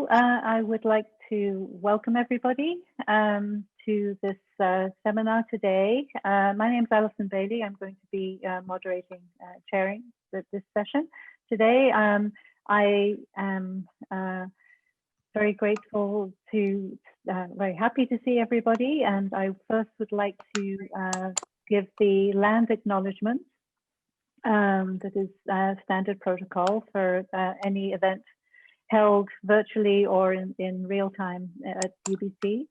So I would like to welcome everybody to this seminar today. My name is Alison Bailey. I'm going to be moderating, chairing this session. Today, I am very grateful to, very happy to see everybody. And I first would like to give the land acknowledgement that is standard protocol for any event held virtually or in real time at UBC.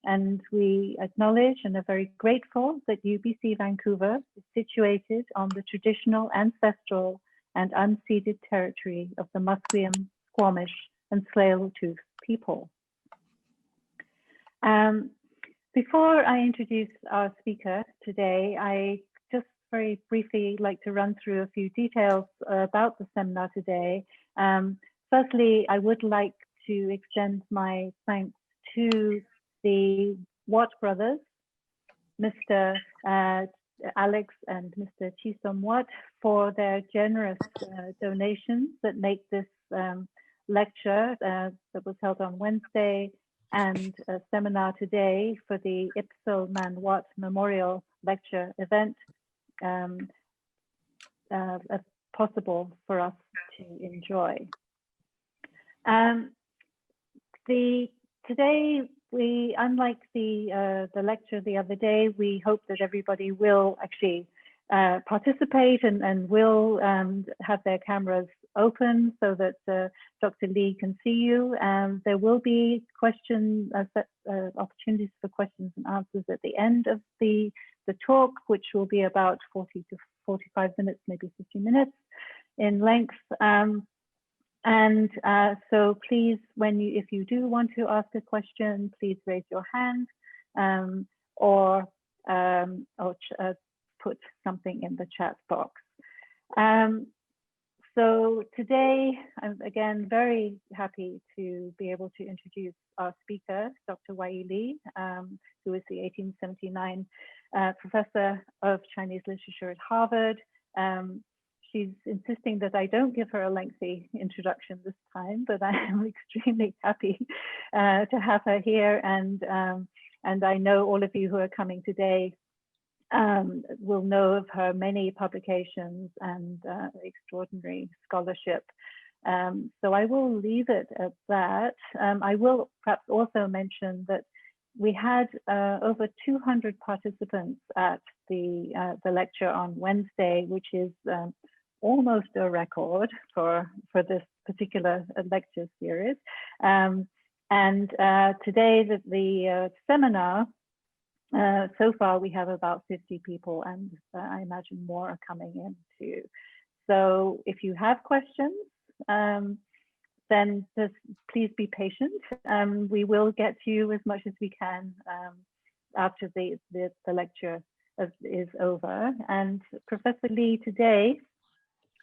And we acknowledge and are very grateful that UBC Vancouver is situated on the traditional, ancestral and unceded territory of the Musqueam, Squamish and Tsleil-Waututh people. Before I introduce our speaker today, I just very briefly like to run through a few details about the seminar today. Firstly, I would like to extend my thanks to the Watt brothers, Mr. Alex and Mr. Chisom Watt, for their generous donations that make this lecture that was held on Wednesday and a seminar today for the Ipso Man Watt Memorial Lecture event possible for us to enjoy. Today, unlike the lecture the other day, we hope that everybody will actually participate and will have their cameras open so that Dr. Li can see you. There will be opportunities for questions and answers at the end of the talk, which will be about 40 to 45 minutes, maybe 50 minutes in length. So please, if you do want to ask a question, please raise your hand or put something in the chat box. So today, I'm again very happy to be able to introduce our speaker, Dr. Wai-yee Li, who is the 1879 professor of Chinese literature at Harvard. She's insisting that I don't give her a lengthy introduction this time, but I am extremely happy to have her here. And I know all of you who are coming today will know of her many publications and extraordinary scholarship. So I will leave it at that. I will perhaps also mention that we had over 200 participants at the lecture on Wednesday, which is almost a record for this particular lecture series. Today, the seminar, so far we have about 50 people, and I imagine more are coming in too. So if you have questions, then just please be patient. We will get to you as much as we can after the lecture is over. And Professor Li today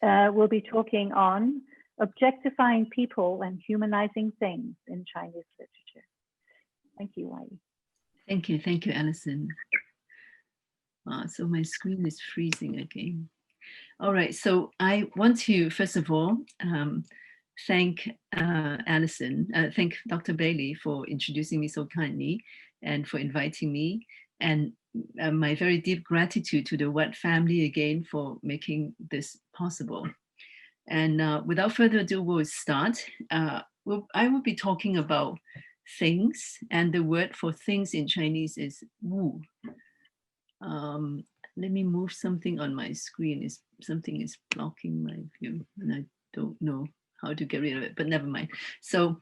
will be talking on objectifying people and humanizing things in Chinese literature. Thank you, Wai-yee. Thank you, Alison. So my screen is freezing again. All right, so I want to first of all thank Alison, thank Dr. Bailey for introducing me so kindly and for inviting me, and my very deep gratitude to the Watt family again for making this possible. And without further ado, we'll start. I will be talking about things, and the word for things in Chinese is wu. Let me move something on my screen. Something is blocking my view, and I don't know how to get rid of it, but never mind. So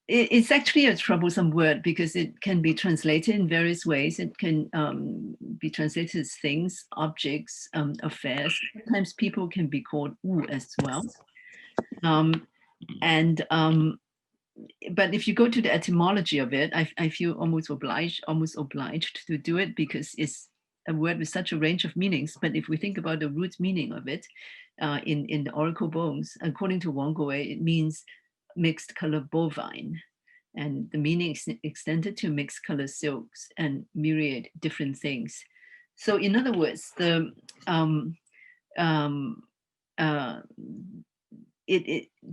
it's actually a troublesome word because it can be translated in various ways. It can be translated as things, objects, affairs. Sometimes people can be called wu as well. But if you go to the etymology of it, I feel almost obliged to do it because it's a word with such a range of meanings. But if we think about the root meaning of it in the oracle bones, according to wánwu, it means mixed color bovine. And the meaning is extended to mixed color silks and myriad different things. So in other words,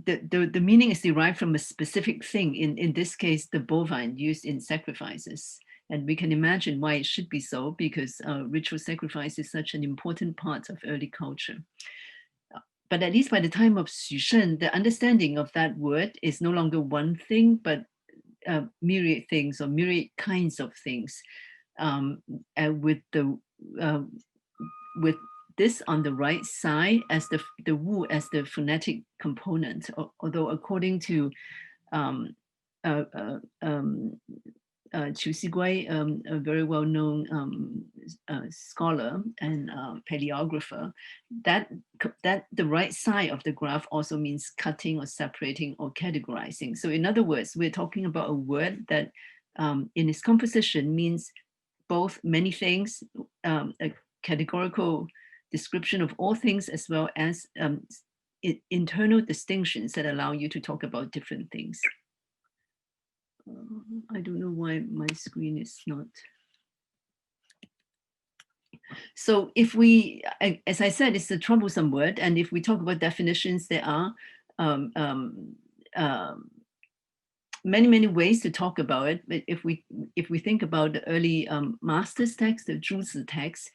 the meaning is derived from a specific thing, in this case, the bovine used in sacrifices. And we can imagine why it should be so, because ritual sacrifice is such an important part of early culture. But at least by the time of Xu Shen, the understanding of that word is no longer one thing, but myriad things or myriad kinds of things. With this on the right side as the wu as the phonetic component, although according to Chu Xiguai, a very well-known scholar and paleographer, that the right side of the graph also means cutting or separating or categorizing. So in other words, we're talking about a word that in its composition means both many things, a categorical description of all things, as well as internal distinctions that allow you to talk about different things. I don't know why my screen is not. So if we, as I said, it's a troublesome word. And if we talk about definitions, there are many ways to talk about it. But if we think about the early master's text, the Zhuzi text,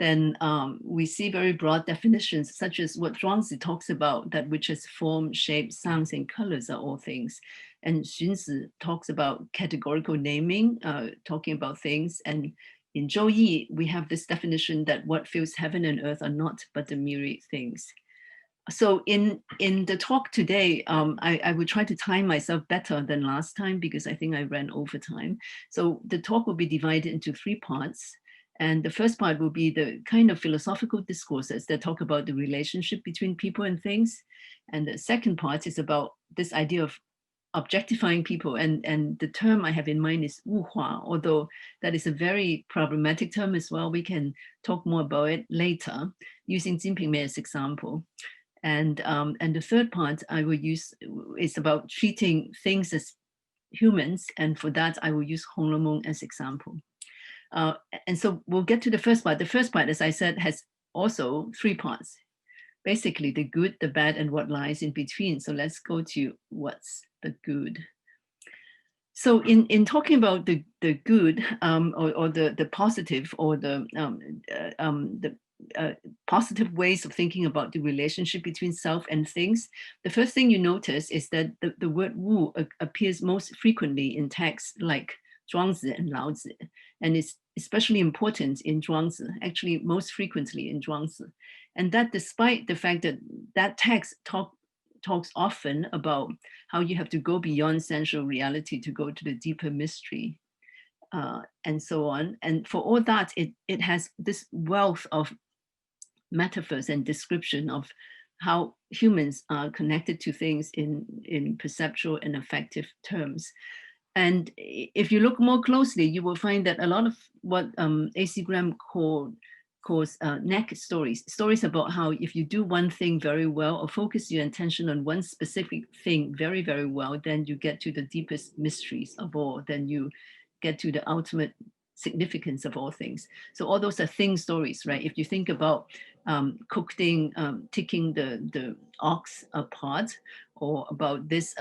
then we see very broad definitions, such as what Zhuangzi talks about, that which has form, shape, sounds, and colors are all things. And Xunzi talks about categorical naming, talking about things. And in Zhou Yi, we have this definition that what fills heaven and earth are not but the myriad things. So in the talk today, I would try to time myself better than last time, because I think I ran over time. So the talk will be divided into 3 parts. And the first part will be the kind of philosophical discourses that talk about the relationship between people and things. And the second part is about this idea of objectifying people. And the term I have in mind is wuhua, although that is a very problematic term as well. We can talk more about it later, using Jin Ping Mei as example. And the third part I will use is about treating things as humans. And for that, I will use Hong Lomong as example. And so we'll get to the first part. The first part, as I said, has also 3 parts. Basically, the good, the bad, and what lies in between. So let's go to what's the good. So in talking about the good, or the positive, or the positive ways of thinking about the relationship between self and things, the first thing you notice is that the word wu appears most frequently in texts like Zhuangzi and Laozi, and it's especially important in Zhuangzi, actually most frequently in Zhuangzi. And that despite the fact that that text talks often about how you have to go beyond sensual reality to go to the deeper mystery, and so on. And for all that, it has this wealth of metaphors and description of how humans are connected to things in perceptual and affective terms. And if you look more closely, you will find that a lot of what A.C. Graham calls neck stories about how if you do one thing very well or focus your attention on one specific thing very, very well, then you get to the deepest mysteries of all, then you get to the ultimate significance of all things. So all those are thing stories, right? If you think about cooking, taking the ox apart, or about this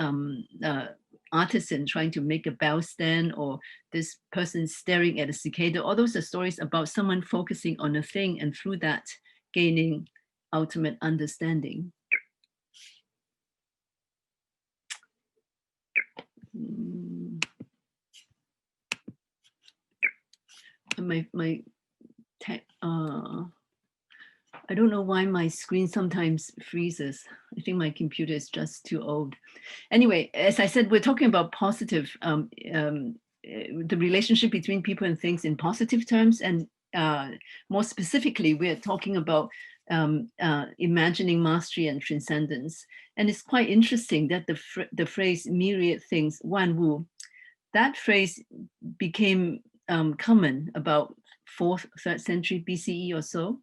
artisan trying to make a bell stand, or this person staring at a cicada, all those are stories about someone focusing on a thing and through that gaining ultimate understanding. I don't know why my screen sometimes freezes. I think my computer is just too old. Anyway, as I said, we're talking about positive, the relationship between people and things in positive terms. And more specifically, we're talking about imagining mastery and transcendence. And it's quite interesting that the phrase myriad things, wánwu, that phrase became common about 4th, 3rd century BCE or so.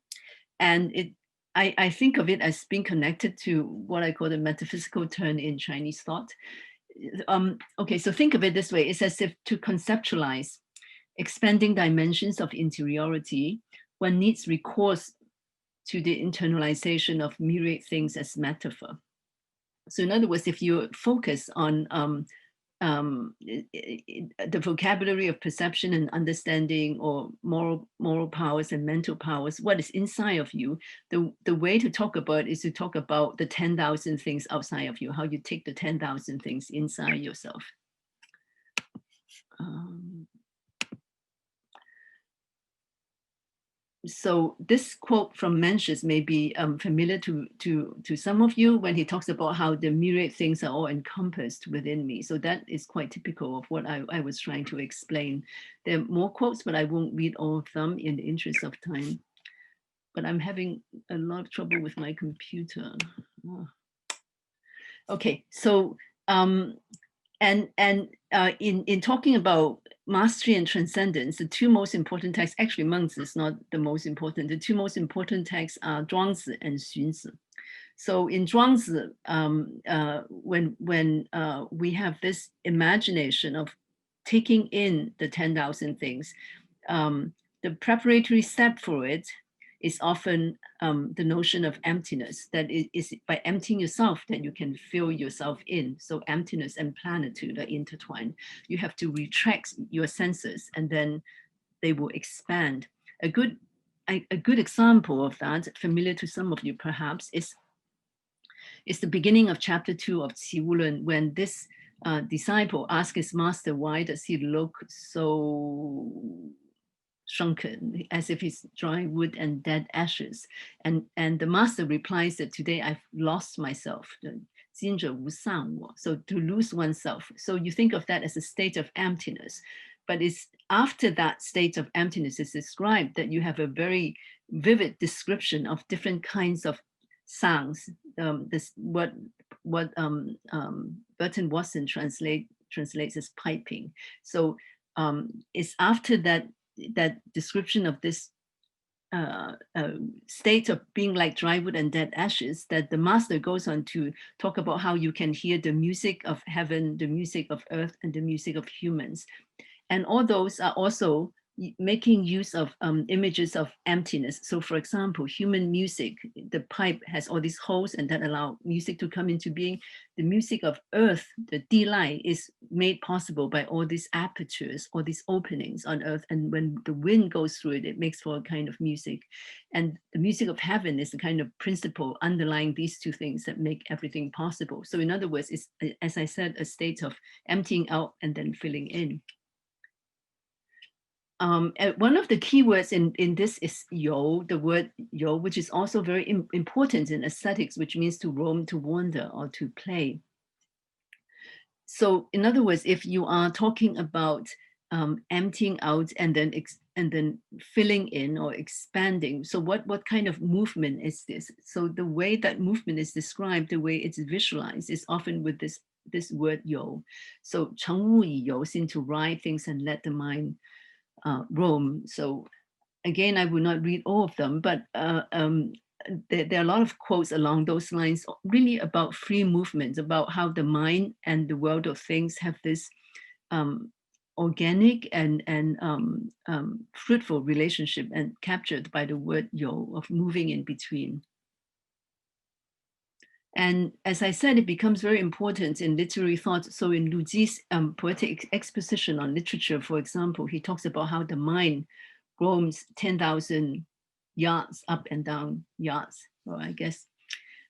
And I think of it as being connected to what I call the metaphysical turn in Chinese thought. Okay, so think of it this way. It's as if to conceptualize expanding dimensions of interiority, one needs recourse to the internalization of myriad things as metaphor. So in other words, if you focus on the vocabulary of perception and understanding, or moral powers and mental powers, what is inside of you, the way to talk about is to talk about the 10,000 things outside of you, how you take the 10,000 things inside yourself. So this quote from Mencius may be familiar to some of you when he talks about how the myriad things are all encompassed within me. So that is quite typical of what I was trying to explain. There are more quotes, but I won't read all of them in the interest of time. But I'm having a lot of trouble with my computer. Oh. Okay, so in talking about mastery and transcendence, the two most important texts, actually Mengzi is not the most important, the two most important texts are Zhuangzi and Xunzi. So in Zhuangzi, when we have this imagination of taking in the 10,000 things, the preparatory step for it is often the notion of emptiness, that it is by emptying yourself that you can fill yourself in. So emptiness and plenitude are intertwined. You have to retract your senses and then they will expand. A good example of that, familiar to some of you perhaps, is the beginning of chapter 2 of Tiwu, when this disciple asks his master, why does he look so shrunken, as if he's dry wood and dead ashes, and the master replies that today I've lost myself, so to lose oneself. So you think of that as a state of emptiness, but it's after that state of emptiness is described that you have a very vivid description of different kinds of sounds. What Burton Watson translates as piping. So it's after that description of this state of being like dry wood and dead ashes that the master goes on to talk about how you can hear the music of heaven, the music of earth, and the music of humans. And all those are also making use of images of emptiness. So for example, human music, the pipe has all these holes and that allow music to come into being. The music of earth, the Dilai, is made possible by all these apertures, all these openings on earth. And when the wind goes through it, it makes for a kind of music. And the music of heaven is the kind of principle underlying these two things that make everything possible. So in other words, it's, as I said, a state of emptying out and then filling in. One of the key words in this is yo, the word yo, which is also very important in aesthetics, which means to roam, to wander, or to play. So in other words, if you are talking about emptying out and then filling in or expanding, so what kind of movement is this? So the way that movement is described, the way it's visualized, is often with this word yo. So zhangwu yi yo, seem to ride things and let the mind roam. So again, I will not read all of them, but there are a lot of quotes along those lines, really about free movement, about how the mind and the world of things have this organic and fruitful relationship, and captured by the word yo, of moving in between. And as I said, it becomes very important in literary thought. So in Lu Ji's poetic exposition on literature, for example, he talks about how the mind roams 10,000 yards up and down yards. Well, I guess,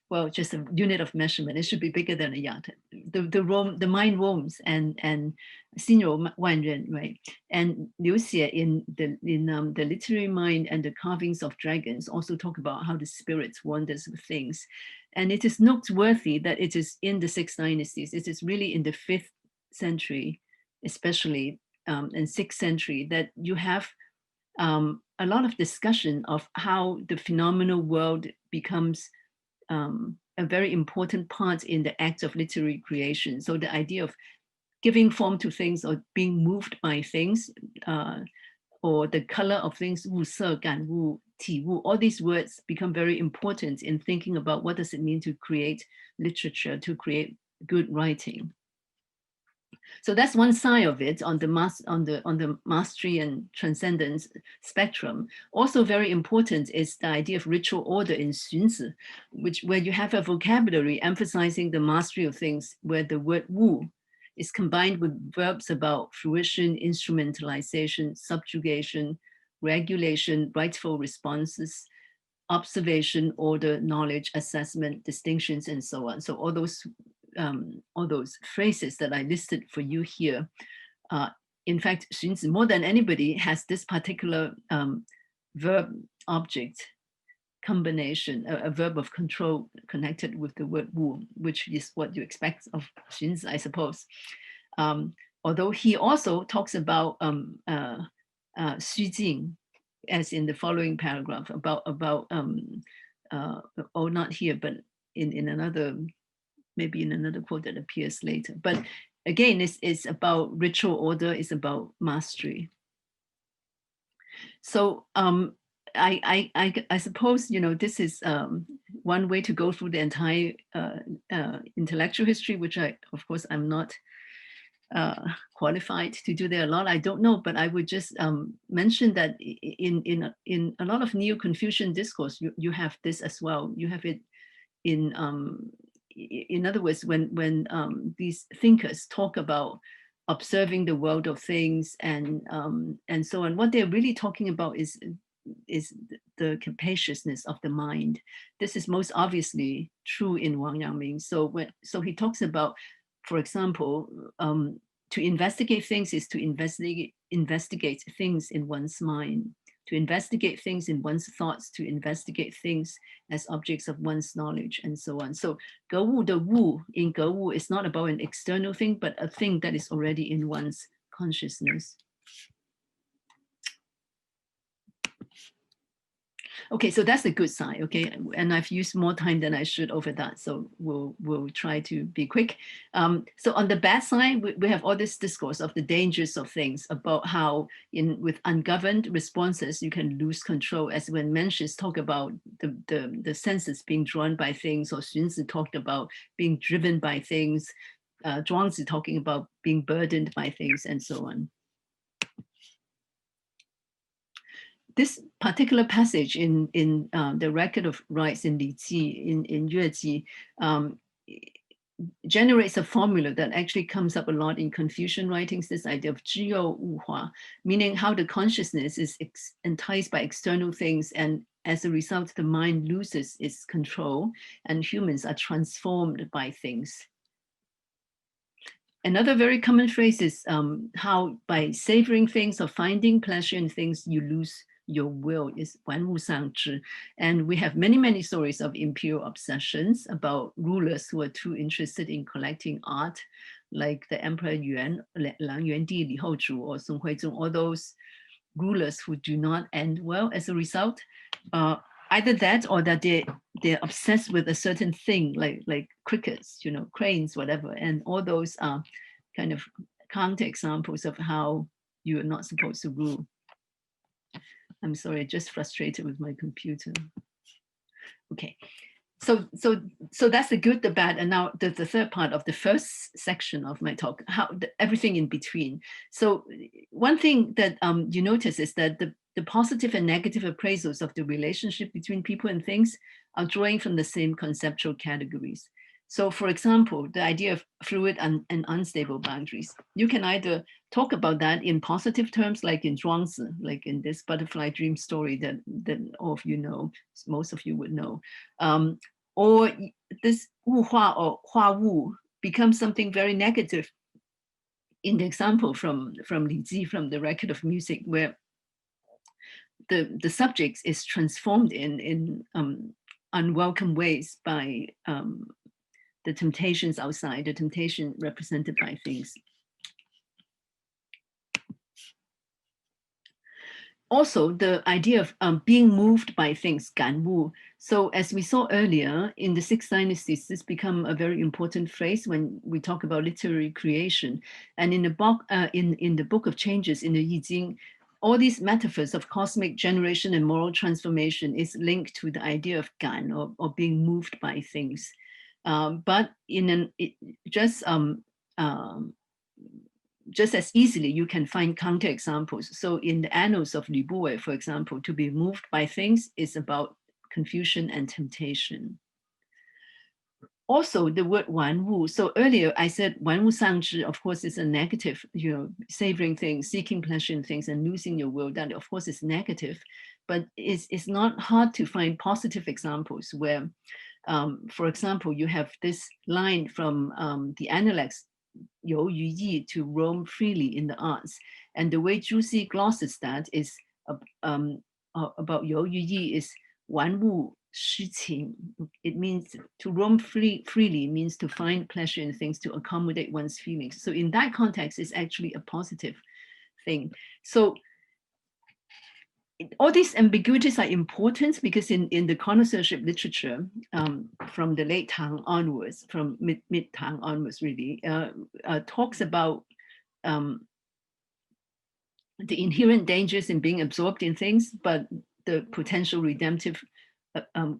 well, just a unit of measurement. It should be bigger than a yard. The mind roams, and 心有万人, right? And Liu Xie in the literary mind and the carvings of dragons also talk about how the spirit wanders with things. And it is noteworthy that it is in the Six Dynasties. It is really in the 5th century, especially in 6th century, that you have a lot of discussion of how the phenomenal world becomes a very important part in the act of literary creation. So the idea of giving form to things or being moved by things, or the color of things, 物色, ganwu, tiwu, all these words become very important in thinking about what does it mean to create literature, to create good writing. So that's one side of it on the mastery and transcendence spectrum. Also very important is the idea of ritual order in 荀子, where you have a vocabulary emphasizing the mastery of things, where the word wu is combined with verbs about fruition, instrumentalization, subjugation, regulation, rightful responses, observation, order, knowledge, assessment, distinctions, and so on. So all those phrases that I listed for you here, in fact, 荀子, more than anybody, has this particular verb object combination, a verb of control connected with the word wu, which is what you expect of 荀子, I suppose. Although he also talks about 虚静, as in the following paragraph, about oh, not here, but in another, maybe in another quote that appears later. But again, it's about ritual order, it's about mastery. So I suppose, you know, this is one way to go through the entire intellectual history, which of course, I'm not qualified to do there a lot. I don't know, but I would just mention that in a lot of Neo-Confucian discourse, you have this as well. You have it in other words, when these thinkers talk about observing the world of things and so on, what they're really talking about is the capaciousness of the mind. This is most obviously true in Wang Yangming. So he talks about, for example, to investigate things is to investigate things in one's mind, to investigate things in one's thoughts, to investigate things as objects of one's knowledge, and so on. So gewu, the wu in gewu is not about an external thing, but a thing that is already in one's consciousness. Okay, so that's a good sign, okay? And I've used more time than I should over that, so we'll try to be quick. So on the bad side, we have all this discourse of the dangers of things, about how with ungoverned responses, you can lose control, as when Mencius talk about the senses being drawn by things, or Xunzi talked about being driven by things, Zhuangzi talking about being burdened by things, and so on. This particular passage in the record of rights in Li Ji, in Yue Ji, generates a formula that actually comes up a lot in Confucian writings, this idea of 知诱物化, meaning how the consciousness is enticed by external things, and as a result, the mind loses its control, and humans are transformed by things. Another very common phrase is how by savoring things or finding pleasure in things, you lose your will, is 玩物丧志. And we have many stories of impure obsessions about rulers who are too interested in collecting art, like the Emperor Yuan, Lang Yuandi, Li Houzhu, or Song Huizong, all those rulers who do not end well as a result. Either that, or that they're obsessed with a certain thing, like crickets, you know, cranes, whatever. And all those are kind of counter examples of how you are not supposed to rule. I'm sorry, just frustrated with my computer. Okay, so that's the good, the bad, and now the third part of the first section of my talk, everything in between. So one thing that you notice is that the positive and negative appraisals of the relationship between people and things are drawing from the same conceptual categories. So for example, the idea of fluid and unstable boundaries, you can either talk about that in positive terms, like in Zhuangzi, like in this butterfly dream story that all of you know, most of you would know, or this 物化 or 化物 becomes something very negative. In the example from Li Ji, from the record of music, where the subject is transformed in unwelcome ways by the temptations outside, the temptation represented by things. Also, the idea of being moved by things, ganwu. So as we saw earlier, in the Six Dynasties, this become a very important phrase when we talk about literary creation. And in the Book of Changes, in the Yi Jing, all these metaphors of cosmic generation and moral transformation is linked to the idea of gan, or being moved by things. But in just as easily, you can find counterexamples. So in the Annals of Li Buwei, for example, to be moved by things is about confusion and temptation. Also, the word wánwu. So earlier I said wánwu sangzhi, of course, is a negative, savoring things, seeking pleasure in things and losing your will. That, of course, is negative, but it's not hard to find positive examples where, for example, you have this line from the Analects, 游于艺, to roam freely in the arts. And the way Zhu Xi glosses that is about 游于艺 is 玩物诗情. It means to roam freely means to find pleasure in things, to accommodate one's feelings. So in that context, it's actually a positive thing. So all these ambiguities are important because in the connoisseurship literature, from the late Tang onwards, from mid Tang onwards, really, talks about the inherent dangers in being absorbed in things, but the potential redemptive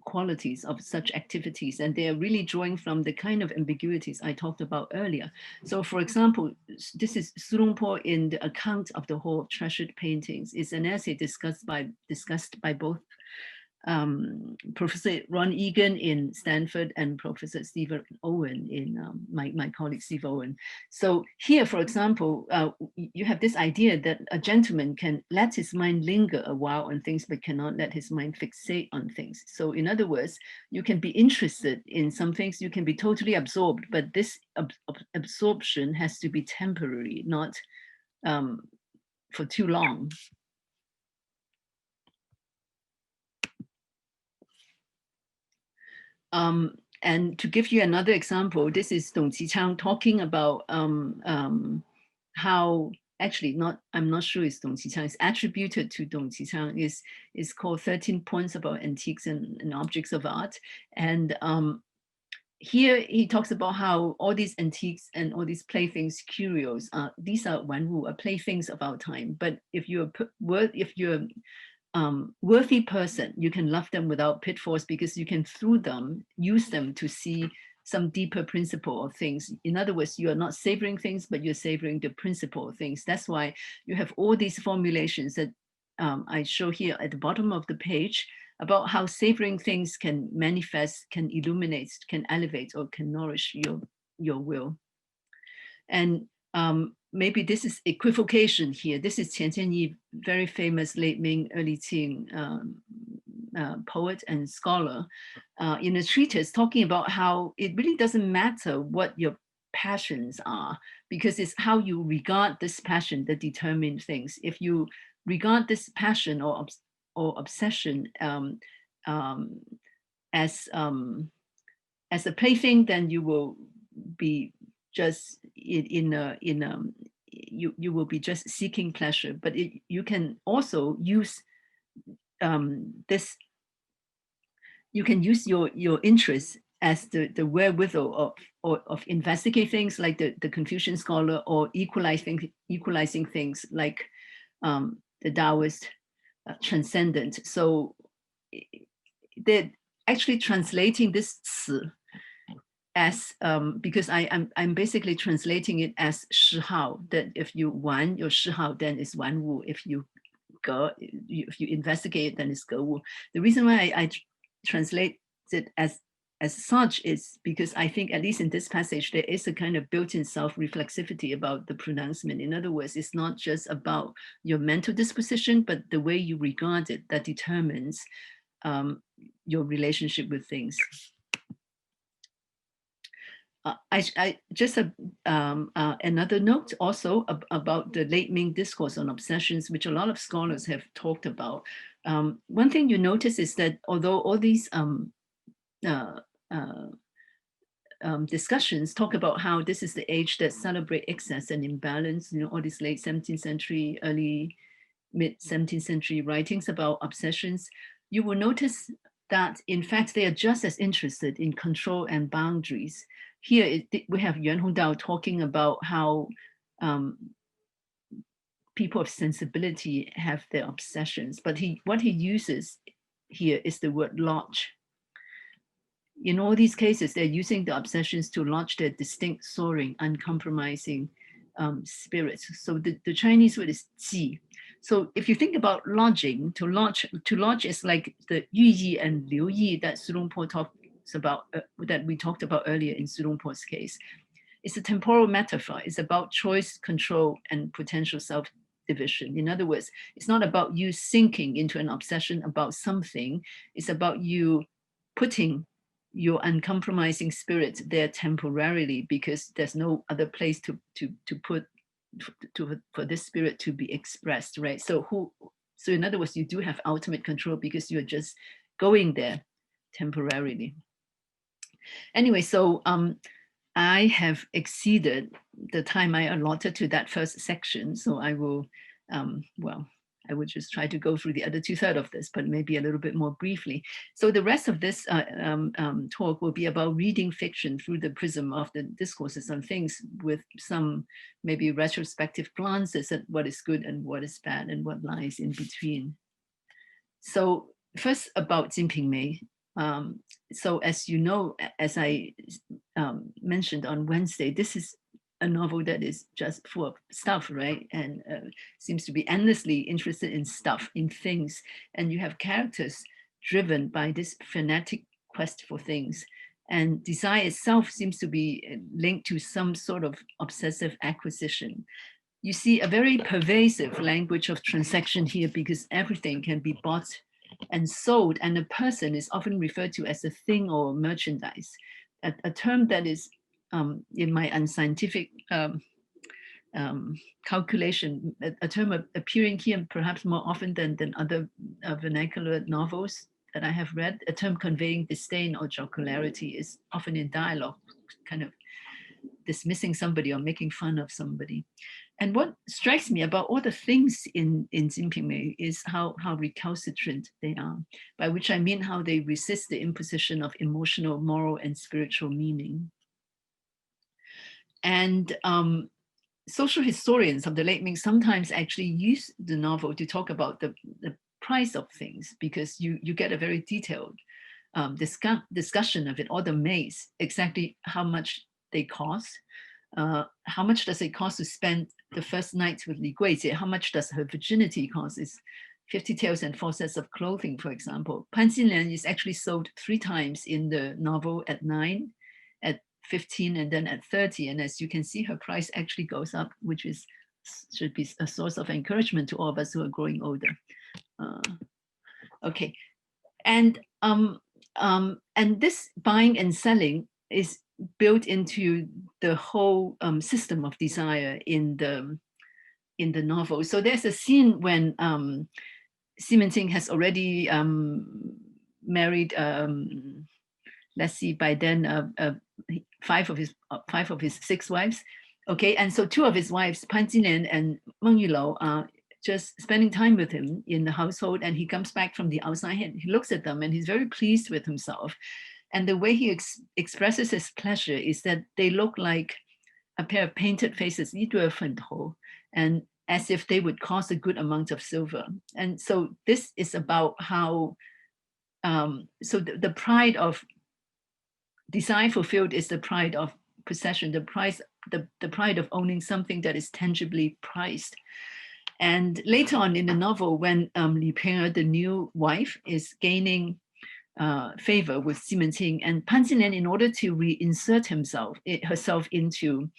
qualities of such activities. And they are really drawing from the kind of ambiguities I talked about earlier. So for example, this is Su Longpo in the account of the whole treasured paintings. It's an essay discussed by both Professor Ron Egan in Stanford and Professor Steve Owen in my colleague Steve Owen. So here, for example, you have this idea that a gentleman can let his mind linger a while on things, but cannot let his mind fixate on things. So in other words, you can be interested in some things, you can be totally absorbed, but this absorption has to be temporary, not for too long. And to give you another example, this is Dong Qichang talking about how, actually I'm not sure it's Dong Qichang, it's attributed to Dong Qichang, is called 13 Points About Antiques and Objects of Art. And here he talks about how all these antiques and all these playthings, curios, these are wánwu, playthings of our time. But if you're worthy person, you can love them without pitfalls because you can, through them, use them to see some deeper principle of things. In other words, you are not savoring things, but you're savoring the principle of things. That's why you have all these formulations that I show here at the bottom of the page about how savoring things can manifest, can illuminate, can elevate, or can nourish your will. And maybe this is equivocation here. This is Qian Qianyi, very famous late Ming, early Qing poet and scholar, in a treatise talking about how it really doesn't matter what your passions are, because it's how you regard this passion that determines things. If you regard this passion or obsession as a plaything, then you will be just you will be just seeking pleasure. But you can also use this. You can use your interest as the wherewithal of investigate things like the Confucian scholar, or equalizing things like the Taoist transcendent. So they're actually translating this 词 as because I'm basically translating it as 嗜好, that if you 玩 your 嗜好, then it's 玩物. If you investigate it, then it's gewu. The reason why I translate it as such is because I think, at least in this passage, there is a kind of built-in self-reflexivity about the pronouncement. In other words, it's not just about your mental disposition, but the way you regard it that determines your relationship with things. I just have another note also about the late Ming discourse on obsessions, which a lot of scholars have talked about. One thing you notice is that although all these discussions talk about how this is the age that celebrate excess and imbalance, all these late 17th century, early mid 17th century writings about obsessions, you will notice that in fact they are just as interested in control and boundaries. Here we have Yuan Hongdao talking about how people of sensibility have their obsessions, but what he uses here is the word lodge. In all these cases, they're using the obsessions to lodge their distinct, soaring, uncompromising spirits. So the Chinese word is ji. So if you think about lodging, to lodge is like the yu yi and liu yi that Su Longpo talks about, that we talked about earlier in Su Longpo's case. It's a temporal metaphor. It's about choice, control, and potential self-division. In other words, it's not about you sinking into an obsession about something. It's about you putting your uncompromising spirit there temporarily because there's no other place to put for this spirit to be expressed, right? So in other words, you do have ultimate control because you're just going there temporarily. Anyway, so I have exceeded the time I allotted to that first section. So I will, I would just try to go through the other 2/3 of this, but maybe a little bit more briefly. So the rest of this talk will be about reading fiction through the prism of the discourses on things with some maybe retrospective glances at what is good and what is bad and what lies in between. So first about Jin Ping Mei. So as you know, as I mentioned on Wednesday, this is a novel that is just full of stuff, right? And seems to be endlessly interested in stuff, in things. And you have characters driven by this frenetic quest for things. And desire itself seems to be linked to some sort of obsessive acquisition. You see a very pervasive language of transaction here because everything can be bought and sold, and a person is often referred to as a thing or merchandise, a term that is in my unscientific calculation, a term appearing here perhaps more often than other vernacular novels that I have read. A term conveying disdain or jocularity is often in dialogue, kind of dismissing somebody or making fun of somebody. And what strikes me about all the things in Jin Ping Mei is how recalcitrant they are, by which I mean how they resist the imposition of emotional, moral, and spiritual meaning. And social historians of the late Ming sometimes actually use the novel to talk about the price of things, because you get a very detailed discussion of it, all the maids, exactly how much they cost. How much does it cost to spend the first night with Li Guijie? How much does her virginity cost? Is 50 taels and 4 sets of clothing, for example. Pan Xinlian is actually sold 3 times in the novel, at 9, at 15, and then at 30. And as you can see, her price actually goes up, which should be a source of encouragement to all of us who are growing older. Okay, and this buying and selling is built into the whole system of desire in the novel. So there's a scene when Xi Ting has already married, let's see, by then 5 of his 6 wives. Okay, and so 2 of his wives, Pan Xinlian and Meng Yulou, are just spending time with him in the household, and he comes back from the outside and he looks at them and he's very pleased with himself. And the way he expresses his pleasure is that they look like a pair of painted faces, and as if they would cost a good amount of silver. And so this is about how, so the pride of desire fulfilled is the pride of possession, the pride of owning something that is tangibly priced. And later on in the novel, when Li Ping, the new wife, is gaining favor with Xi Ting, and Pan Xinlian, in order to reinsert herself into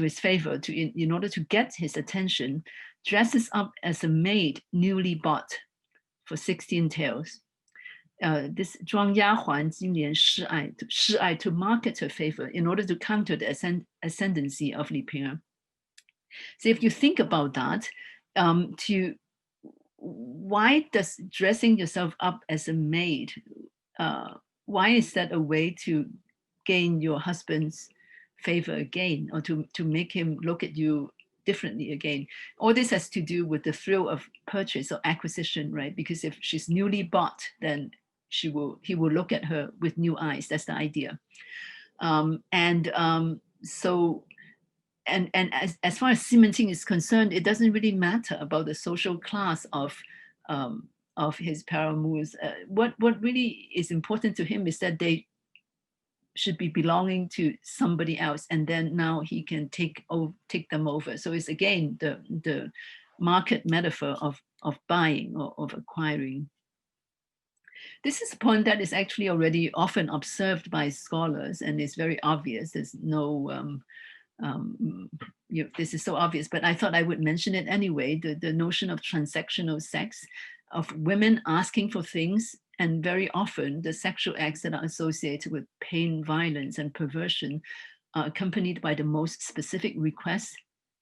his favor, in order to get his attention, dresses up as a maid newly bought for 16 taels. This 装丫鬟今年示爱 to market her favor in order to counter the ascendancy of Li Ping. So if you think about that, why does dressing yourself up as a maid, why is that a way to gain your husband's favor again, or to make him look at you differently again? All this has to do with the thrill of purchase or acquisition, right? Because if she's newly bought, then he will look at her with new eyes. That's the idea. And as far as Xi Ting is concerned, it doesn't really matter about the social class of his paramours. What really is important to him is that they should be belonging to somebody else, and then now he can take them over. So it's again the market metaphor of buying or of acquiring. This is a point that is actually already often observed by scholars, and it's very obvious. There's no this is so obvious, but I thought I would mention it anyway. The notion of transactional sex, of women asking for things, and very often the sexual acts that are associated with pain, violence, and perversion are accompanied by the most specific requests.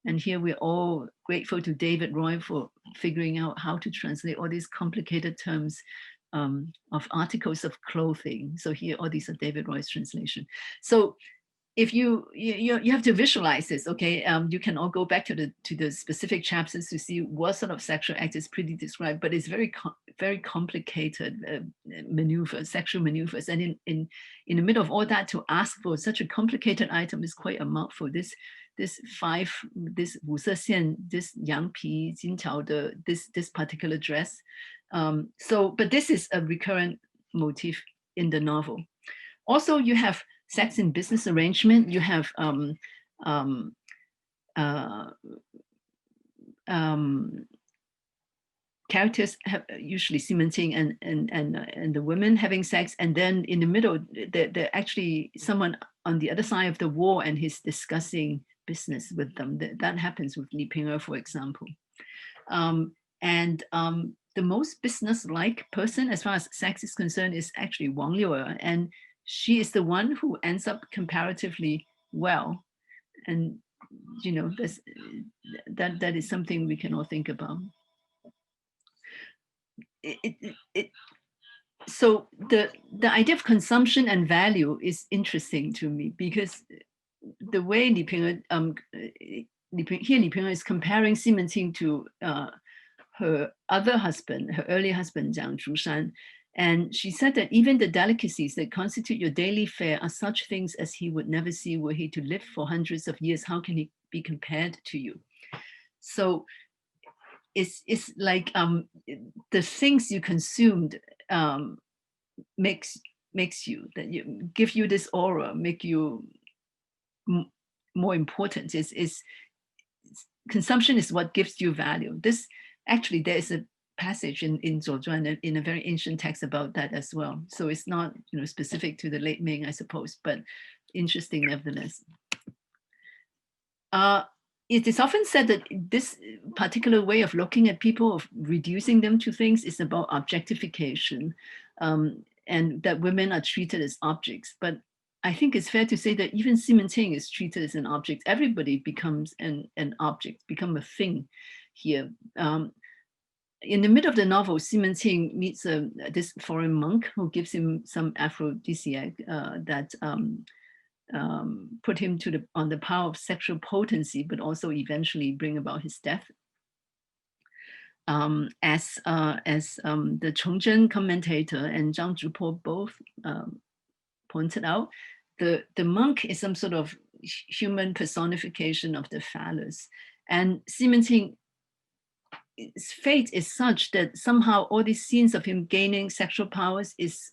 And here we're all grateful to David Roy for figuring out how to translate all these complicated terms of articles of clothing. So here, all these are David Roy's translation. So if you have to visualize this, okay? You can all go back to the specific chapters to see what sort of sexual act is pretty described, but it's very complicated maneuvers, sexual maneuvers, and in the middle of all that, to ask for such a complicated item is quite a mouthful. This 五色线, this yang pi, jin chao, this particular dress. But this is a recurrent motif in the novel. Also, you have sex in business arrangement. You have characters usually Ximengqing and the women having sex, and then in the middle, they're actually someone on the other side of the wall, and he's discussing business with them. That happens with Li Ping'e, for example. The most business-like person as far as sex is concerned is actually Wang Liu'e, and she is the one who ends up comparatively well. And you know, that is something we can all think about. So the idea of consumption and value is interesting to me, because the way Li Ping'e is comparing Ximengqing to her other husband, her early husband, Jiang Zhushan. And she said that even the delicacies that constitute your daily fare are such things as he would never see were he to live for hundreds of years. How can he be compared to you? So it's like the things you consumed makes you, that you give you this aura, make you more important. Consumption is what gives you value. This actually, there is a passage in Zhuozhuan in a very ancient text about that as well. So it's not, you know, specific to the late Ming, I suppose, but interesting nevertheless. It is often said that this particular way of looking at people, of reducing them to things, is about objectification, and that women are treated as objects. But I think it's fair to say that even Ximengqing is treated as an object. Everybody becomes an object, become a thing here. In the middle of the novel, Ximengqing meets this foreign monk who gives him some aphrodisiac that put him on the power of sexual potency, but also eventually bring about his death. As the Chongzhen commentator and Zhang Zhupo both pointed out, the monk is some sort of human personification of the phallus, and Ximengqing's fate is such that somehow all these scenes of him gaining sexual powers is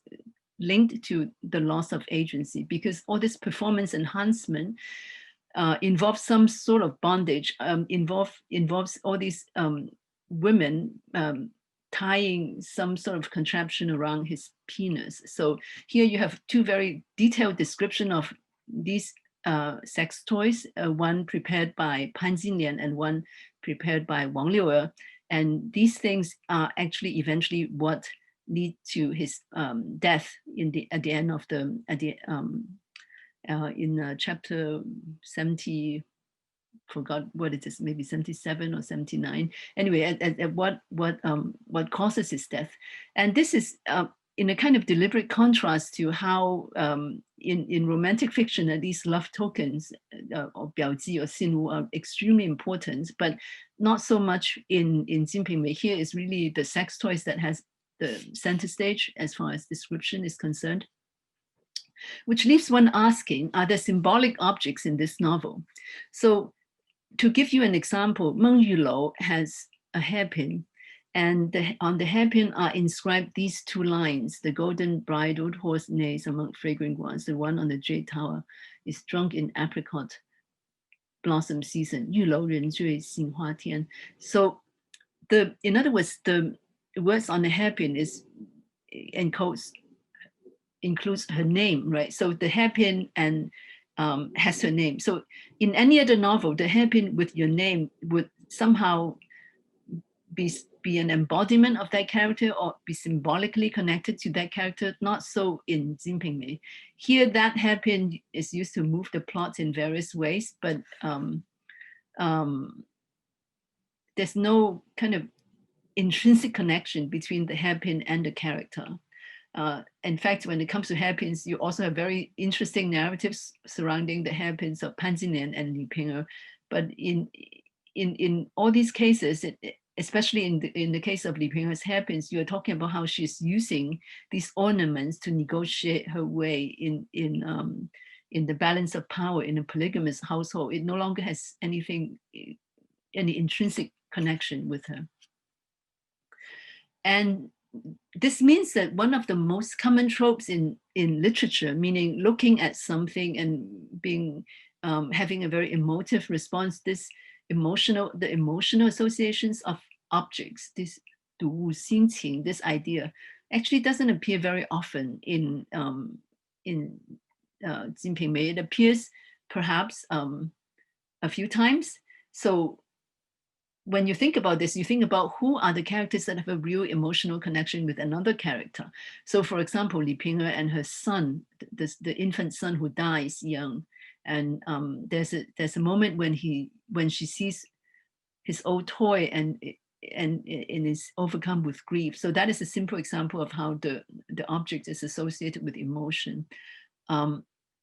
linked to the loss of agency, because all this performance enhancement involves some sort of bondage, involves all these women tying some sort of contraption around his penis. So here you have two very detailed description of these sex toys, one prepared by Pan Jinlian and one prepared by Wang Liu'e. And these things are actually eventually what lead to his death at the end of in chapter 70. Forgot what it is, maybe 77 or 79. Anyway, at what causes his death. And this is in a kind of deliberate contrast to how in romantic fiction, these love tokens or biaoji or xinwu are extremely important, but not so much in Jin Ping Mei. Here is really the sex toys that has the center stage as far as description is concerned, which leaves one asking, are there symbolic objects in this novel? So to give you an example, Meng Yulou has a hairpin, And on the hairpin are inscribed these two lines: the golden bridled horse neighs among fragrant ones. The one on the jade tower is drunk in apricot blossom season. 玉楼人醉杏花天. So in other words, the words on the hairpin includes her name, right? So the hairpin and has her name. So in any other novel, the hairpin with your name would somehow be an embodiment of that character or be symbolically connected to that character. Not so in Jin Ping Mei. Here, that hairpin is used to move the plot in various ways, but there's no kind of intrinsic connection between the hairpin and the character. In fact, when it comes to hairpins, you also have very interesting narratives surrounding the hairpins of Pan Jinlian and Li Ping'er. But in all these cases, especially in the case of Li Ping'er's hairpins, you're talking about how she's using these ornaments to negotiate her way in the balance of power in a polygamous household. It no longer has any intrinsic connection with her. And this means that one of the most common tropes in literature, meaning looking at something and being having a very emotive response, the emotional associations of objects, this 读心情, this idea, actually doesn't appear very often in Jin Ping Mei. It appears perhaps a few times. So when you think about this, you think about who are the characters that have a real emotional connection with another character. So for example, Li Ping'er and her son, the infant son who dies young. And there's a moment when she sees his old toy and is overcome with grief. So that is a simple example of how the object is associated with emotion.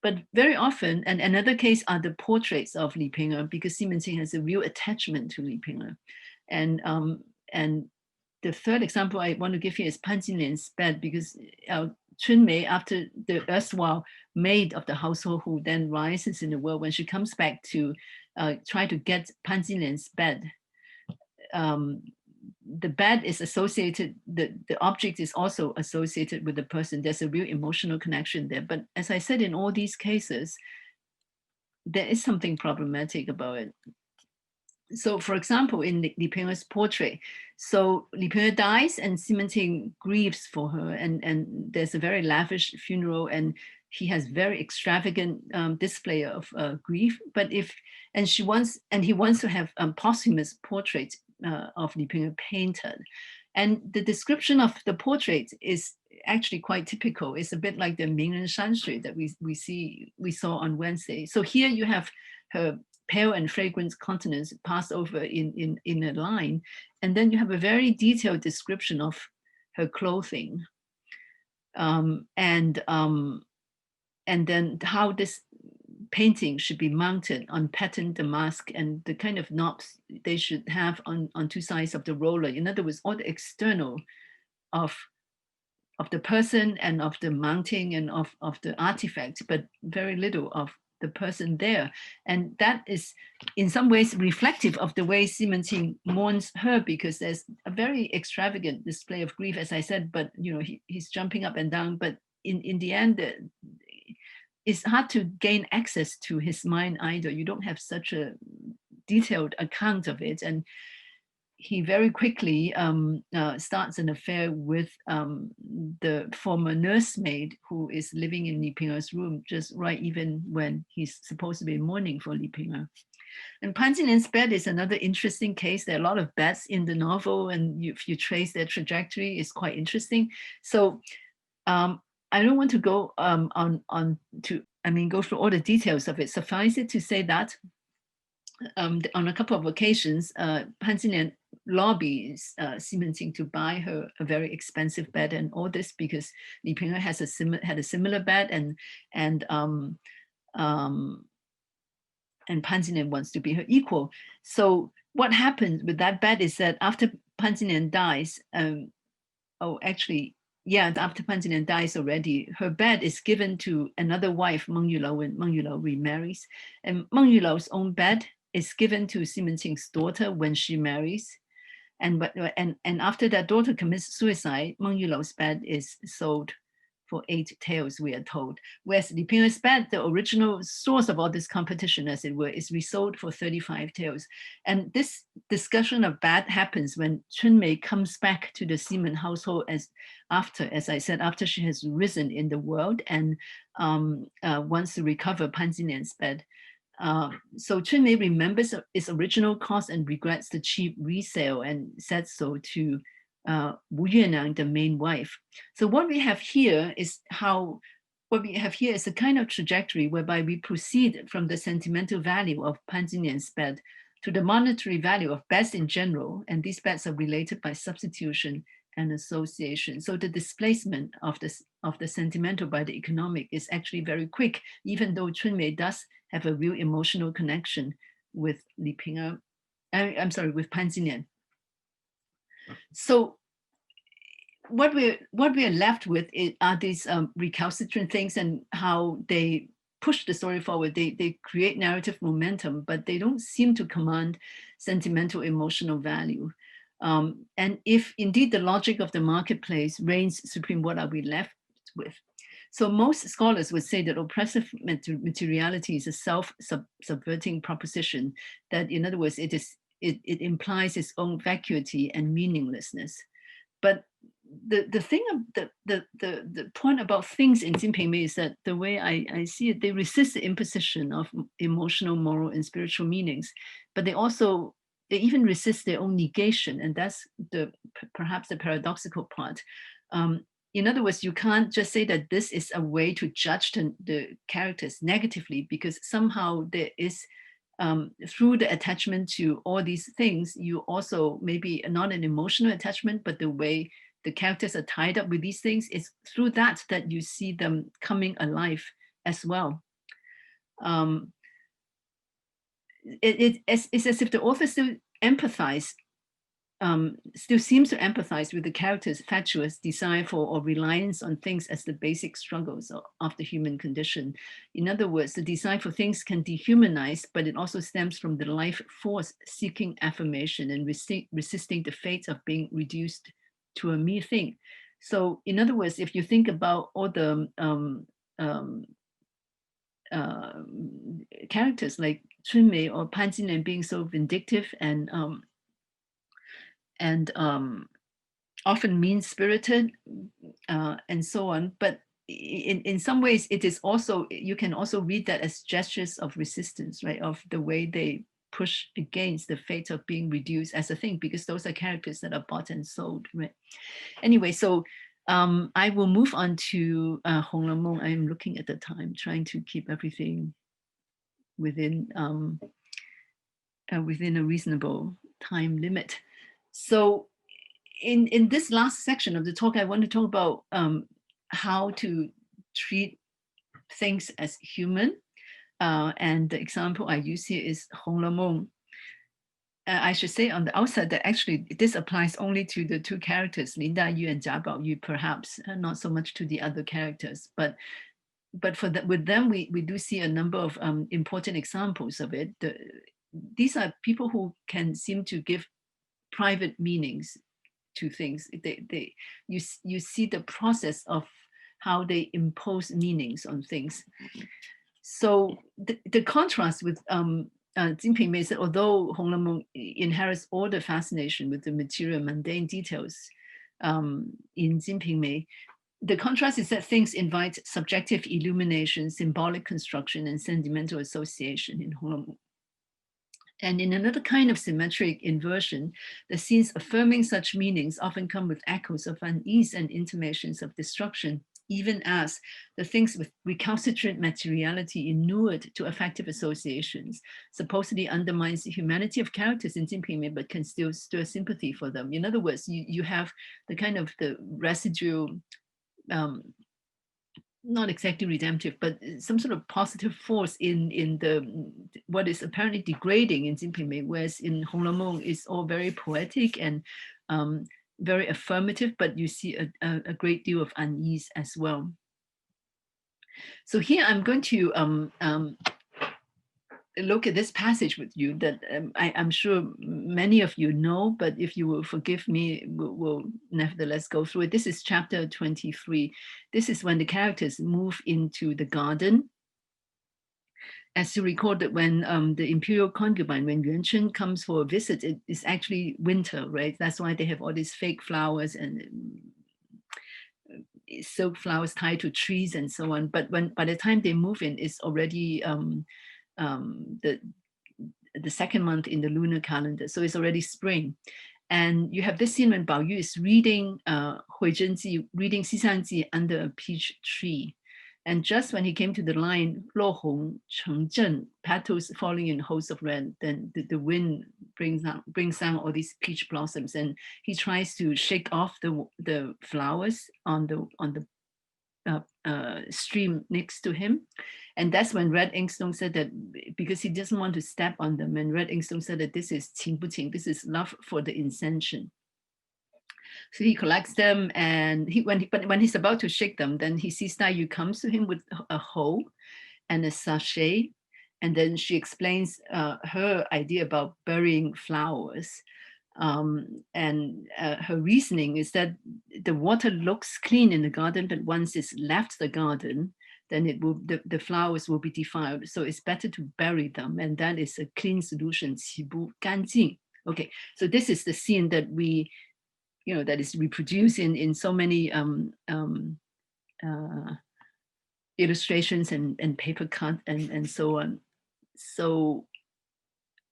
But very often, and another case are the portraits of Li Ping'er, because Xi Menqing has a real attachment to Li Ping'er. And the third example I want to give here is Pan Jinlian's bed, because Chun Mei, after the erstwhile maid of the household who then rises in the world, when she comes back to try to get Pan Jinlian's bed, the bed is associated, the object is also associated with the person. There's a real emotional connection there. But as I said, in all these cases, there is something problematic about it. So for example, in Li Ping'er's portrait, so Li Ping'er dies and Xi Menqing grieves for her, and there's a very lavish funeral, and he has very extravagant display of grief. But he wants to have posthumous portraits of Li Ping'er painted. And the description of the portrait is actually quite typical. It's a bit like the Mingren Shanshui that we saw on Wednesday. So here you have her pale and fragrant countenance passed over in a line, and then you have a very detailed description of her clothing, and then how this painting should be mounted on patterned damask and the kind of knobs they should have on two sides of the roller. In other words, all the external of the person and of the mounting and of the artifact, but very little of the person there. And that is in some ways reflective of the way Xi Menqing mourns her, because there's a very extravagant display of grief, as I said, but he's jumping up and down, but in the end, it's hard to gain access to his mind either. You don't have such a detailed account of it. And he very quickly starts an affair with the former nursemaid who is living in Li Ping'er's room, just right even when he's supposed to be mourning for Li Ping'er. And Pan Jinlian's bed is another interesting case. There are a lot of beds in the novel, and if you trace their trajectory, it's quite interesting. So I don't want to go go through all the details of it. Suffice it to say that on a couple of occasions, Pan Jinlian lobbies Xi Menqing to buy her a very expensive bed, and all this because Li Ping'er had a similar bed, and Pan Jinlian wants to be her equal. So what happens with that bed is that after Pan Jinlian dies, after Pan Jinlian dies already, her bed is given to another wife, Meng Yulou, when Meng Yulou remarries. And Meng Yulou's own bed is given to Xi Menqing's daughter when she marries. And after that daughter commits suicide, Meng Yulou's bed is sold for 8 taels, we are told. Whereas Li Ping Mei's bed, the original source of all this competition, as it were, is resold for 35 taels. And this discussion of bad happens when Chun Mei comes back to the Ximen household as I said, after she has risen in the world and wants to recover Pan Xinian's bed. So Chun Mei remembers its original cost and regrets the cheap resale and said so to Wu Yuenang, the main wife. So what we have here is a kind of trajectory whereby we proceed from the sentimental value of Pan Xinian's bed to the monetary value of beds in general, and these beds are related by substitution and association. So the displacement of the sentimental by the economic is actually very quick, even though Chun Mei does have a real emotional connection with with Pan Xinian. So what we're left with are these recalcitrant things and how they push the story forward. They create narrative momentum, but they don't seem to command sentimental emotional value. And if indeed the logic of the marketplace reigns supreme, what are we left with? So most scholars would say that oppressive materiality is a self-subverting proposition, that in other words, it implies its own vacuity and meaninglessness. But the thing of the point about things in Jin Ping Mei is that the way I see it, they resist the imposition of emotional, moral, and spiritual meanings, but they even resist their own negation, and that's perhaps the paradoxical part. In other words, you can't just say that this is a way to judge the characters negatively, because somehow there is, through the attachment to all these things, you also maybe not an emotional attachment, but the way the characters are tied up with these things, is through that you see them coming alive as well. It's as if the author still seems to empathize with the character's fatuous desire for or reliance on things as the basic struggles of the human condition. In other words, the desire for things can dehumanize, but it also stems from the life force seeking affirmation and resisting the fate of being reduced to a mere thing. So in other words, if you think about all the characters like Chun Mei or Pan Xinian being so vindictive and often mean-spirited and so on, but in some ways it is also, you can also read that as gestures of resistance, right, of the way they push against the fate of being reduced as a thing, because those are characters that are bought and sold, right? Anyway, so I will move on to Hong Le Mong. I'm looking at the time, trying to keep everything within a reasonable time limit. So in this last section of the talk, I want to talk about how to treat things as human. And the example I use here is Hong Le Mong. I should say on the outset that actually this applies only to the two characters, Lin Da Yu and Jia Bao Yu, perhaps not so much to the other characters. But with them, we do see a number of important examples of it. These are people who can seem to give private meanings to things. You see the process of how they impose meanings on things. So the contrast with Jin Ping Mei said, although Hong Le Mong inherits all the fascination with the material mundane details in Jin Ping Mei, the contrast is that things invite subjective illumination, symbolic construction, and sentimental association in Hong Le Mong. And in another kind of symmetric inversion, the scenes affirming such meanings often come with echoes of unease and intimations of destruction, even as the things with recalcitrant materiality inured to affective associations supposedly undermines the humanity of characters in Jin Ping Mei, but can still stir sympathy for them. In other words, you have the kind of the residual, not exactly redemptive, but some sort of positive force in the what is apparently degrading in Jin Ping Mei, whereas in Hong Le Mong it's all very poetic and very affirmative, but you see a great deal of unease as well. So here I'm going to look at this passage with you that I'm sure many of you know, but if you will forgive me, we'll nevertheless go through it. This is chapter 23. This is when the characters move into the garden. As you recall that when the imperial concubine, when Yuan Chun comes for a visit, it is actually winter, right? That's why they have all these fake flowers and silk flowers tied to trees and so on. But by the time they move in, it's already the second month in the lunar calendar. So it's already spring. And you have this scene when Bao Yu is reading Hui Zhenji, reading Xishanji under a peach tree. And just when he came to the line, Lo Hong Cheng Zhen, petals falling in hosts of red, then the wind brings down all these peach blossoms, and he tries to shake off the flowers on the stream next to him. And that's when Red Inkstone said that, because he doesn't want to step on them, and Red Inkstone said that this is qing bu qing, this is love for the incension. So he collects them, and when he's about to shake them, then he sees Tai Yu comes to him with a hoe and a sachet, and then she explains her idea about burying flowers. And her reasoning is that the water looks clean in the garden, but once it's left the garden, then the flowers will be defiled. So it's better to bury them, and that is a clean solution. 起不干净. Okay, so this is the scene that we, that is reproduced in so many illustrations and paper cut and so on. So,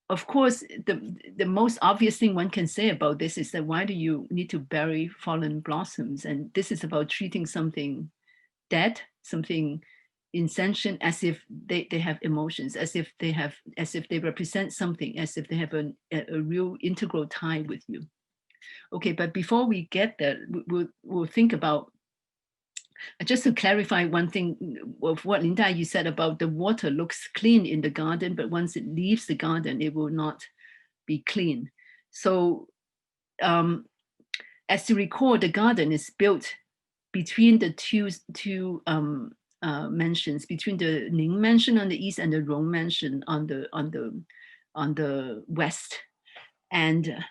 of course, the most obvious thing one can say about this is that why do you need to bury fallen blossoms? And this is about treating something dead, something insentient, as if they have emotions, as if they represent something, as if they have a real integral tie with you. Okay, but before we get there, we'll think about, just to clarify one thing of what Lin Daiyu said about the water looks clean in the garden, but once it leaves the garden, it will not be clean. So as you recall, the garden is built between the two mansions, between the Ning mansion on the east and the Rong mansion on the west. And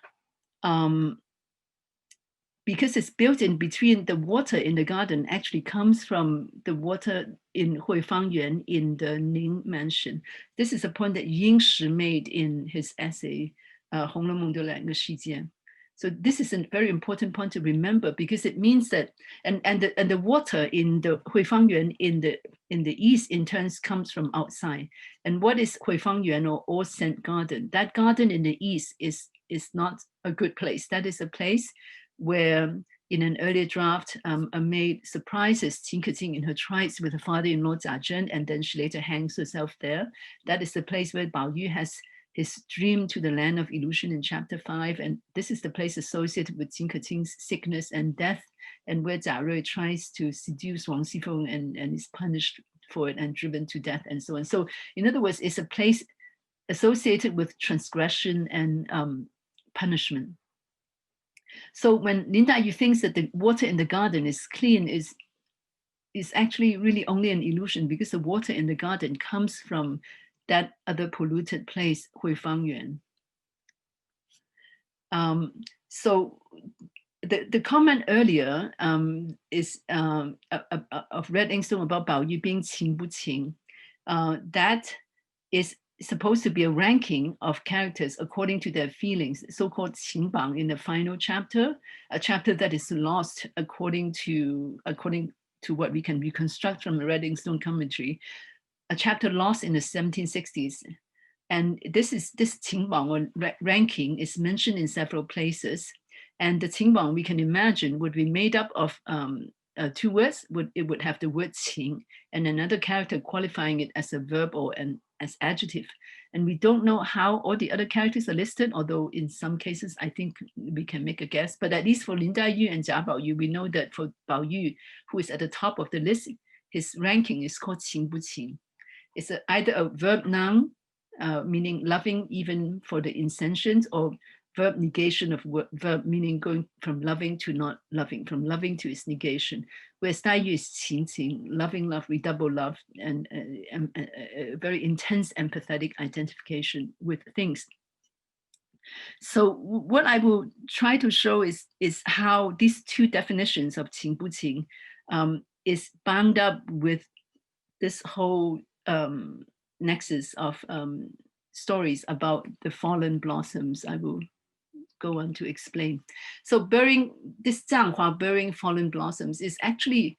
because it's built in between, the water in the garden actually comes from the water in Huifang in the Ning mansion. This is a point that Ying Shi made in his essay, 红楼梦的两个世界. So this is a very important point to remember, because it means that, and the water in the Huifang in the east in turn comes from outside. And what is Huifang or All Scent Garden? That garden in the east is not a good place. That is a place where in an earlier draft, a maid surprises Qin Keqing in her trance with her father-in-law Jia Zhen, and then she later hangs herself there. That is the place where Bao Yu has his dream to the land of illusion in chapter 5, and this is the place associated with Qin Keqing's sickness and death, and where Jia Rui tries to seduce Wang Xifeng and is punished for it and driven to death and so on. So in other words, it's a place associated with transgression and punishment. So when Lin Daiyu thinks that the water in the garden is clean, is actually really only an illusion, because the water in the garden comes from that other polluted place, Huifang Yuan. So the comment earlier is of Red Inkstone about Bao Yu being qing bu qing. That is supposed to be a ranking of characters according to their feelings, so-called qingbang in the final chapter, a chapter that is lost according to what we can reconstruct from the Red Inkstone commentary, a chapter lost in the 1760s. And this qingbang or ranking is mentioned in several places. And the qingbang, we can imagine, would be made up of two words. It would have the word qing and another character qualifying it as a verb or as adjective. And we don't know how all the other characters are listed, although in some cases I think we can make a guess. But at least for Lin Daiyu and Jia Baoyu, we know that for Baoyu, who is at the top of the list, his ranking is called qing bu qing. It's either a verb noun, meaning loving even for the insentient, or verb negation of verb, meaning going from loving to not loving, from loving to its negation. Whereas 大于 is 情情, loving love, redouble love, and a very intense empathetic identification with things. So what I will try to show is how these two definitions of 情不情 is bound up with this whole nexus of stories about the fallen blossoms. I will go on to explain. So burying this 藏花, burying fallen blossoms, is actually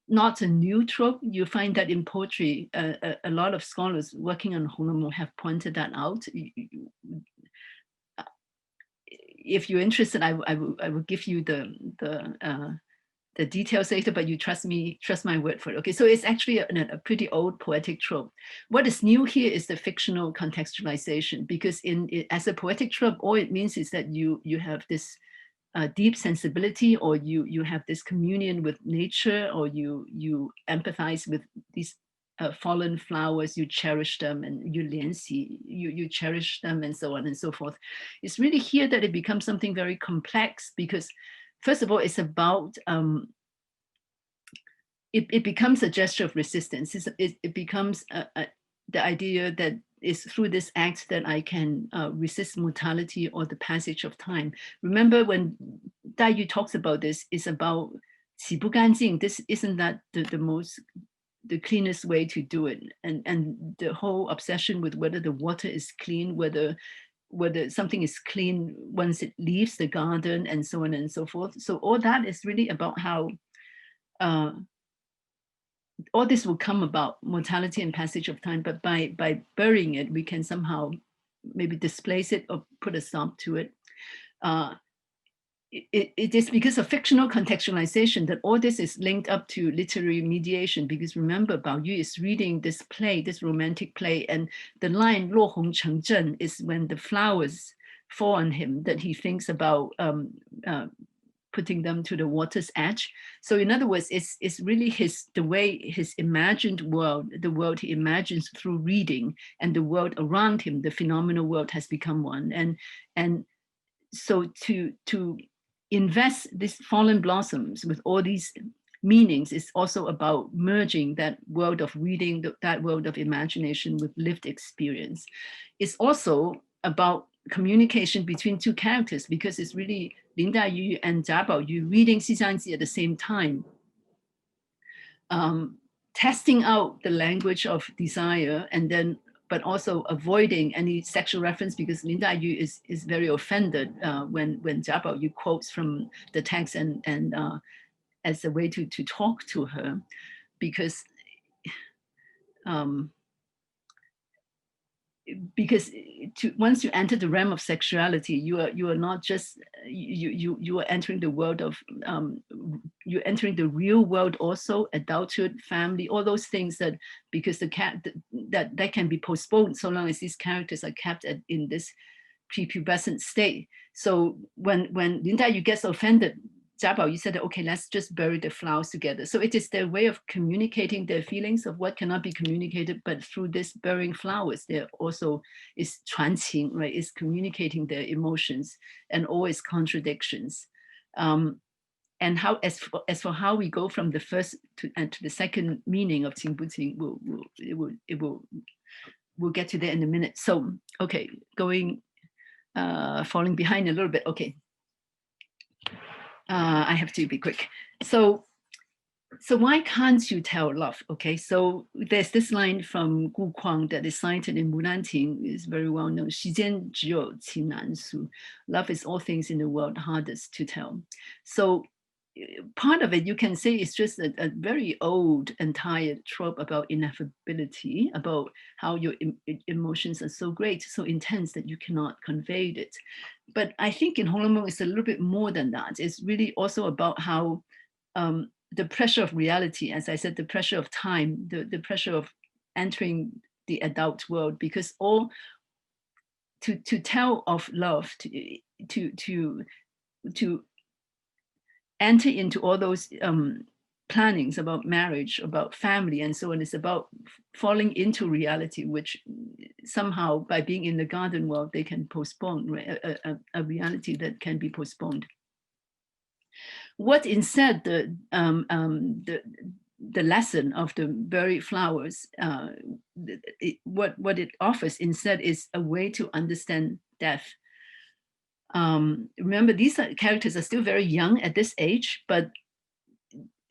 not a new trope. You find that in poetry, a lot of scholars working on 红楼梦 have pointed that out. If you're interested, I will give you the details later, but you trust my word for it. Okay, so it's actually a pretty old poetic trope. What is new here is the fictional contextualization, because as a poetic trope, all it means is that you have this deep sensibility, or you have this communion with nature, or you empathize with these fallen flowers, you cherish them, and you cherish them, and so on and so forth. It's really here that it becomes something very complex, because first of all, it's about, it becomes a gesture of resistance. It becomes the idea that it's through this act that I can resist mortality or the passage of time. Remember when Dai Yu talks about this, it's about 洗不干净. This isn't that the cleanest way to do it. And the whole obsession with whether the water is clean, whether something is clean once it leaves the garden, and so on and so forth. So all that is really about how all this will come about, mortality and passage of time, but by burying it, we can somehow maybe displace it or put a stop to it. It is because of fictional contextualization that all this is linked up to literary mediation, because remember, Bao Yu is reading this play, this romantic play, and the line 落红成阵 is when the flowers fall on him, that he thinks about putting them to the water's edge. So in other words, it's really the way his imagined world, the world he imagines through reading, and the world around him, the phenomenal world, has become one. And so to invest these fallen blossoms with all these meanings is also about merging that world of reading, that world of imagination with lived experience. It's also about communication between two characters, because it's really Lin Daiyu and Jia Baoyu reading Six Dynasties at the same time, testing out the language of desire, and then but also avoiding any sexual reference, because Lin Daiyu is very offended when Jia Baoyu quotes from the text and as a way to talk to her, because once you enter the realm of sexuality, you are not just you are entering the world of you're entering the real world also, adulthood, family, all those things that, because that can be postponed so long as these characters are kept in this prepubescent state. So when Lin Daiyu gets offended, Jia Baoyu said, okay, let's just bury the flowers together. So it is their way of communicating their feelings of what cannot be communicated, but through this burying flowers, there also is 传情, right? Is communicating their emotions and always contradictions. And how, as for how we go from the first to the second meaning of 情不情, we'll get to that in a minute. So, okay, falling behind a little bit. Okay. I have to be quick. So why can't you tell love? Okay, so there's this line from Gu Kuang that is cited in Mulanting, is very well known. 世间只有情难诉. Love is all things in the world hardest to tell. So part of it, you can say, is just a very old and tired trope about ineffability, about how your emotions are so great, so intense that you cannot convey it. But I think in 红楼梦it's a little bit more than that. It's really also about how the pressure of reality, as I said, the pressure of time, the pressure of entering the adult world, because all to tell of love, to enter into all those plannings about marriage, about family, and so on, is about falling into reality, which somehow by being in the garden world, they can postpone, right? A reality that can be postponed. What instead the lesson of the buried flowers, what it offers instead is a way to understand death. Remember, these characters are still very young at this age, but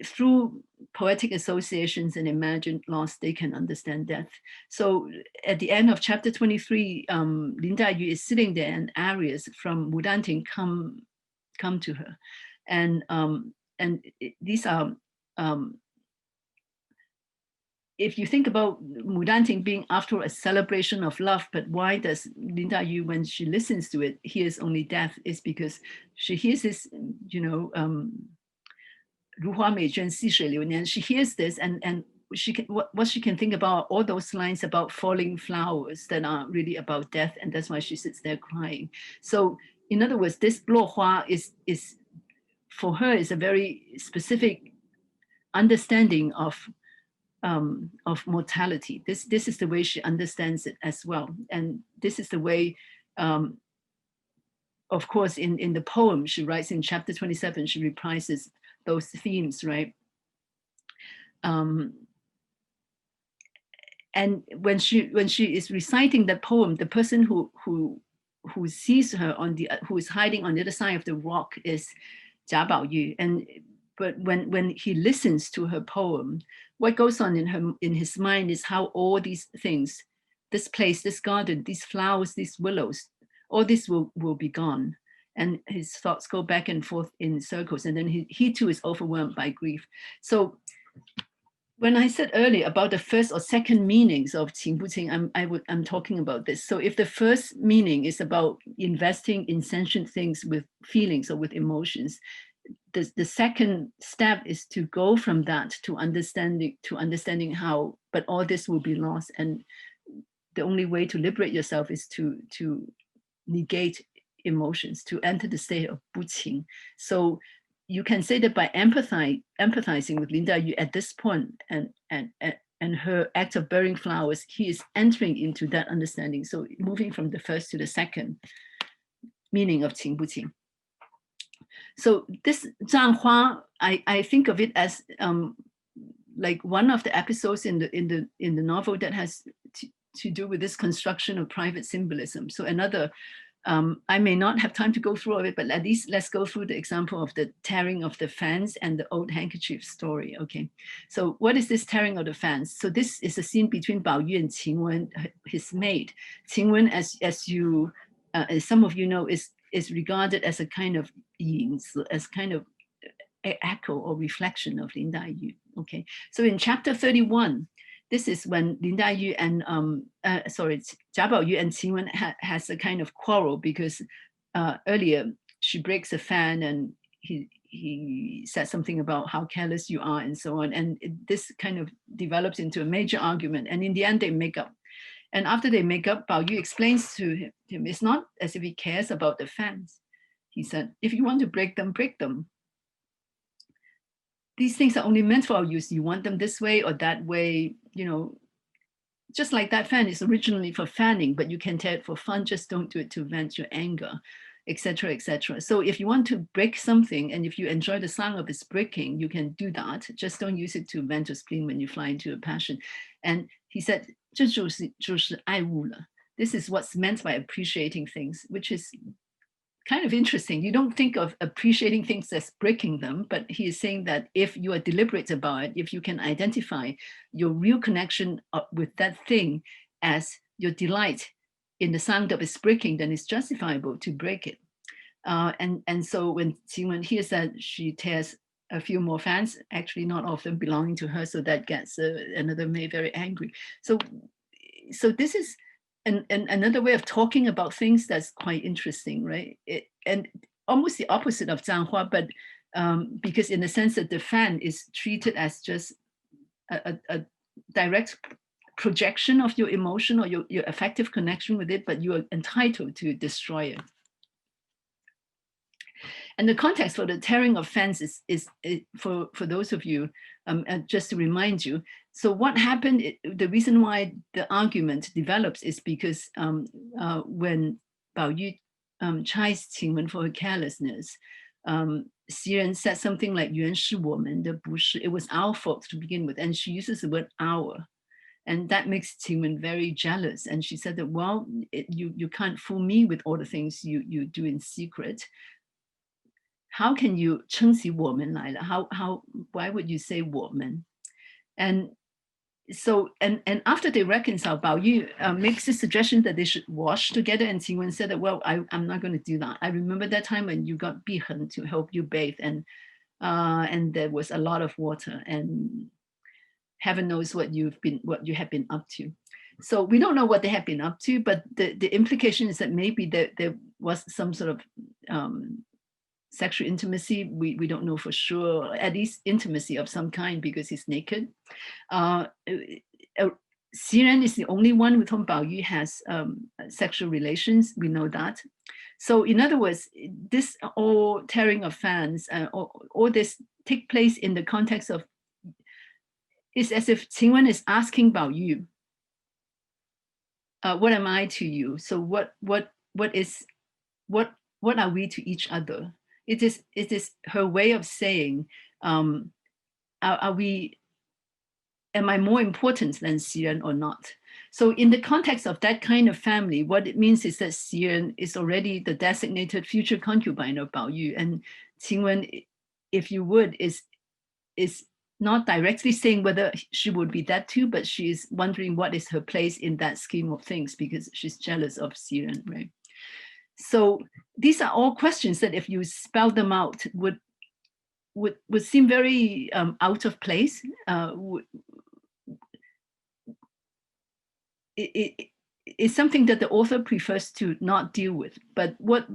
through poetic associations and imagined loss, they can understand death. So at the end of chapter 23, Lin Dayu is sitting there, and Arias from Mudanting come to her, and these are, if you think about Mudanting being after a celebration of love, but why does Lin Dayu, when she listens to it, hears only death? Is because she hears this, you know, 如花美眷细水流年. She hears this, and she can, what she can think about all those lines about falling flowers that are really about death, and that's why she sits there crying. So, in other words, this 落花 is for her is a very specific understanding of mortality. This is the way she understands it as well, and this is the way. Of course, in the poem she writes in chapter 27, she reprises those themes, right? And when she is reciting that poem, the person who sees her who is hiding on the other side of the rock is Jia Baoyu. But when he listens to her poem, what goes on in his mind is how all these things, this place, this garden, these flowers, these willows, all this will be gone. And his thoughts go back and forth in circles. And then he too is overwhelmed by grief. So when I said earlier about the first or second meanings of qing bu qing, I'm talking about this. So if the first meaning is about investing in sentient things with feelings or with emotions, the second step is to go from that to understanding how, but all this will be lost. And the only way to liberate yourself is to negate emotions, to enter the state of bu qing. So you can say that by empathizing with Lin Dayu at this point and her act of burying flowers, he is entering into that understanding. So moving from the first to the second meaning of qing bu qing. So this zhanghua, I think of it as like one of the episodes in the novel that has to do with this construction of private symbolism. So another. I may not have time to go through all of it, but at least let's go through the example of the tearing of the fans and the old handkerchief story. Okay, so what is this tearing of the fans? So this is a scene between Baoyu and Qingwen, his maid. Qingwen, as some of you know, is regarded as a kind of yin, as kind of echo or reflection of Lin Dayu. Okay, so in chapter 31. This is when Lin Dayu and Jia Baoyu and Qingwen has a kind of quarrel because earlier she breaks a fan and he said something about how careless you are and so on. And this kind of develops into a major argument. And in the end, they make up. And after they make up, Baoyu explains to him, it's not as if he cares about the fans. He said, if you want to break them, break them. These things are only meant for our use. You want them this way or that way, you know, just like that fan is originally for fanning, but you can tear it for fun, just don't do it to vent your anger, etc., etc. So if you want to break something, and if you enjoy the sound of its breaking, you can do that. Just don't use it to vent your spleen when you fly into a passion. And he said, 这就是爱物了. This is what's meant by appreciating things, which is kind of interesting. You don't think of appreciating things as breaking them, but he is saying that if you are deliberate about it, if you can identify your real connection with that thing as your delight in the sound of its breaking, then it's justifiable to break it. And so when Qingwen hears that, she tears a few more fans, actually not all of them belonging to her, so that gets another maid very angry. So this is another way of talking about things that's quite interesting, right? And almost the opposite of zhanghua, but because in the sense that the fan is treated as just a direct projection of your emotion or your affective connection with it, but you are entitled to destroy it. And the context for the tearing of fence is for those of you, just to remind you. So what happened, the reason why the argument develops is because when Bao Yu chided Qingwen for her carelessness, Xi Ren said something like 原是我们的不是, it was our fault to begin with, and she uses the word our. And that makes Qingwen very jealous. And she said that, well, you can't fool me with all the things you do in secret. How can you 称其我们来了? Why would you say 我们? And so, and after they reconcile, Bao Yu makes a suggestion that they should wash together, and Qingwen said that, well, I'm not going to do that. I remember that time when you got Bihen to help you bathe, and there was a lot of water, and heaven knows what you have been up to. So we don't know what they have been up to, but the implication is that maybe there was some sort of sexual intimacy. We don't know for sure, at least intimacy of some kind, because he's naked. Xi Ren is the only one with whom Bao Yu has sexual relations. We know that. So in other words, this all tearing of fans, all this take place in the context of, it's as if Qingwen is asking Bao Yu, what am I to you? So what are we to each other? It is her way of saying, am I more important than Xi Ren or not? So in the context of that kind of family, what it means is that Xi Ren is already the designated future concubine of Bao Yu, and Qingwen, if you would, is not directly saying whether she would be that too, but she is wondering what is her place in that scheme of things, because she's jealous of Xi Ren, right? So these are all questions that if you spell them out would seem very out of place. It's something that the author prefers to not deal with. But what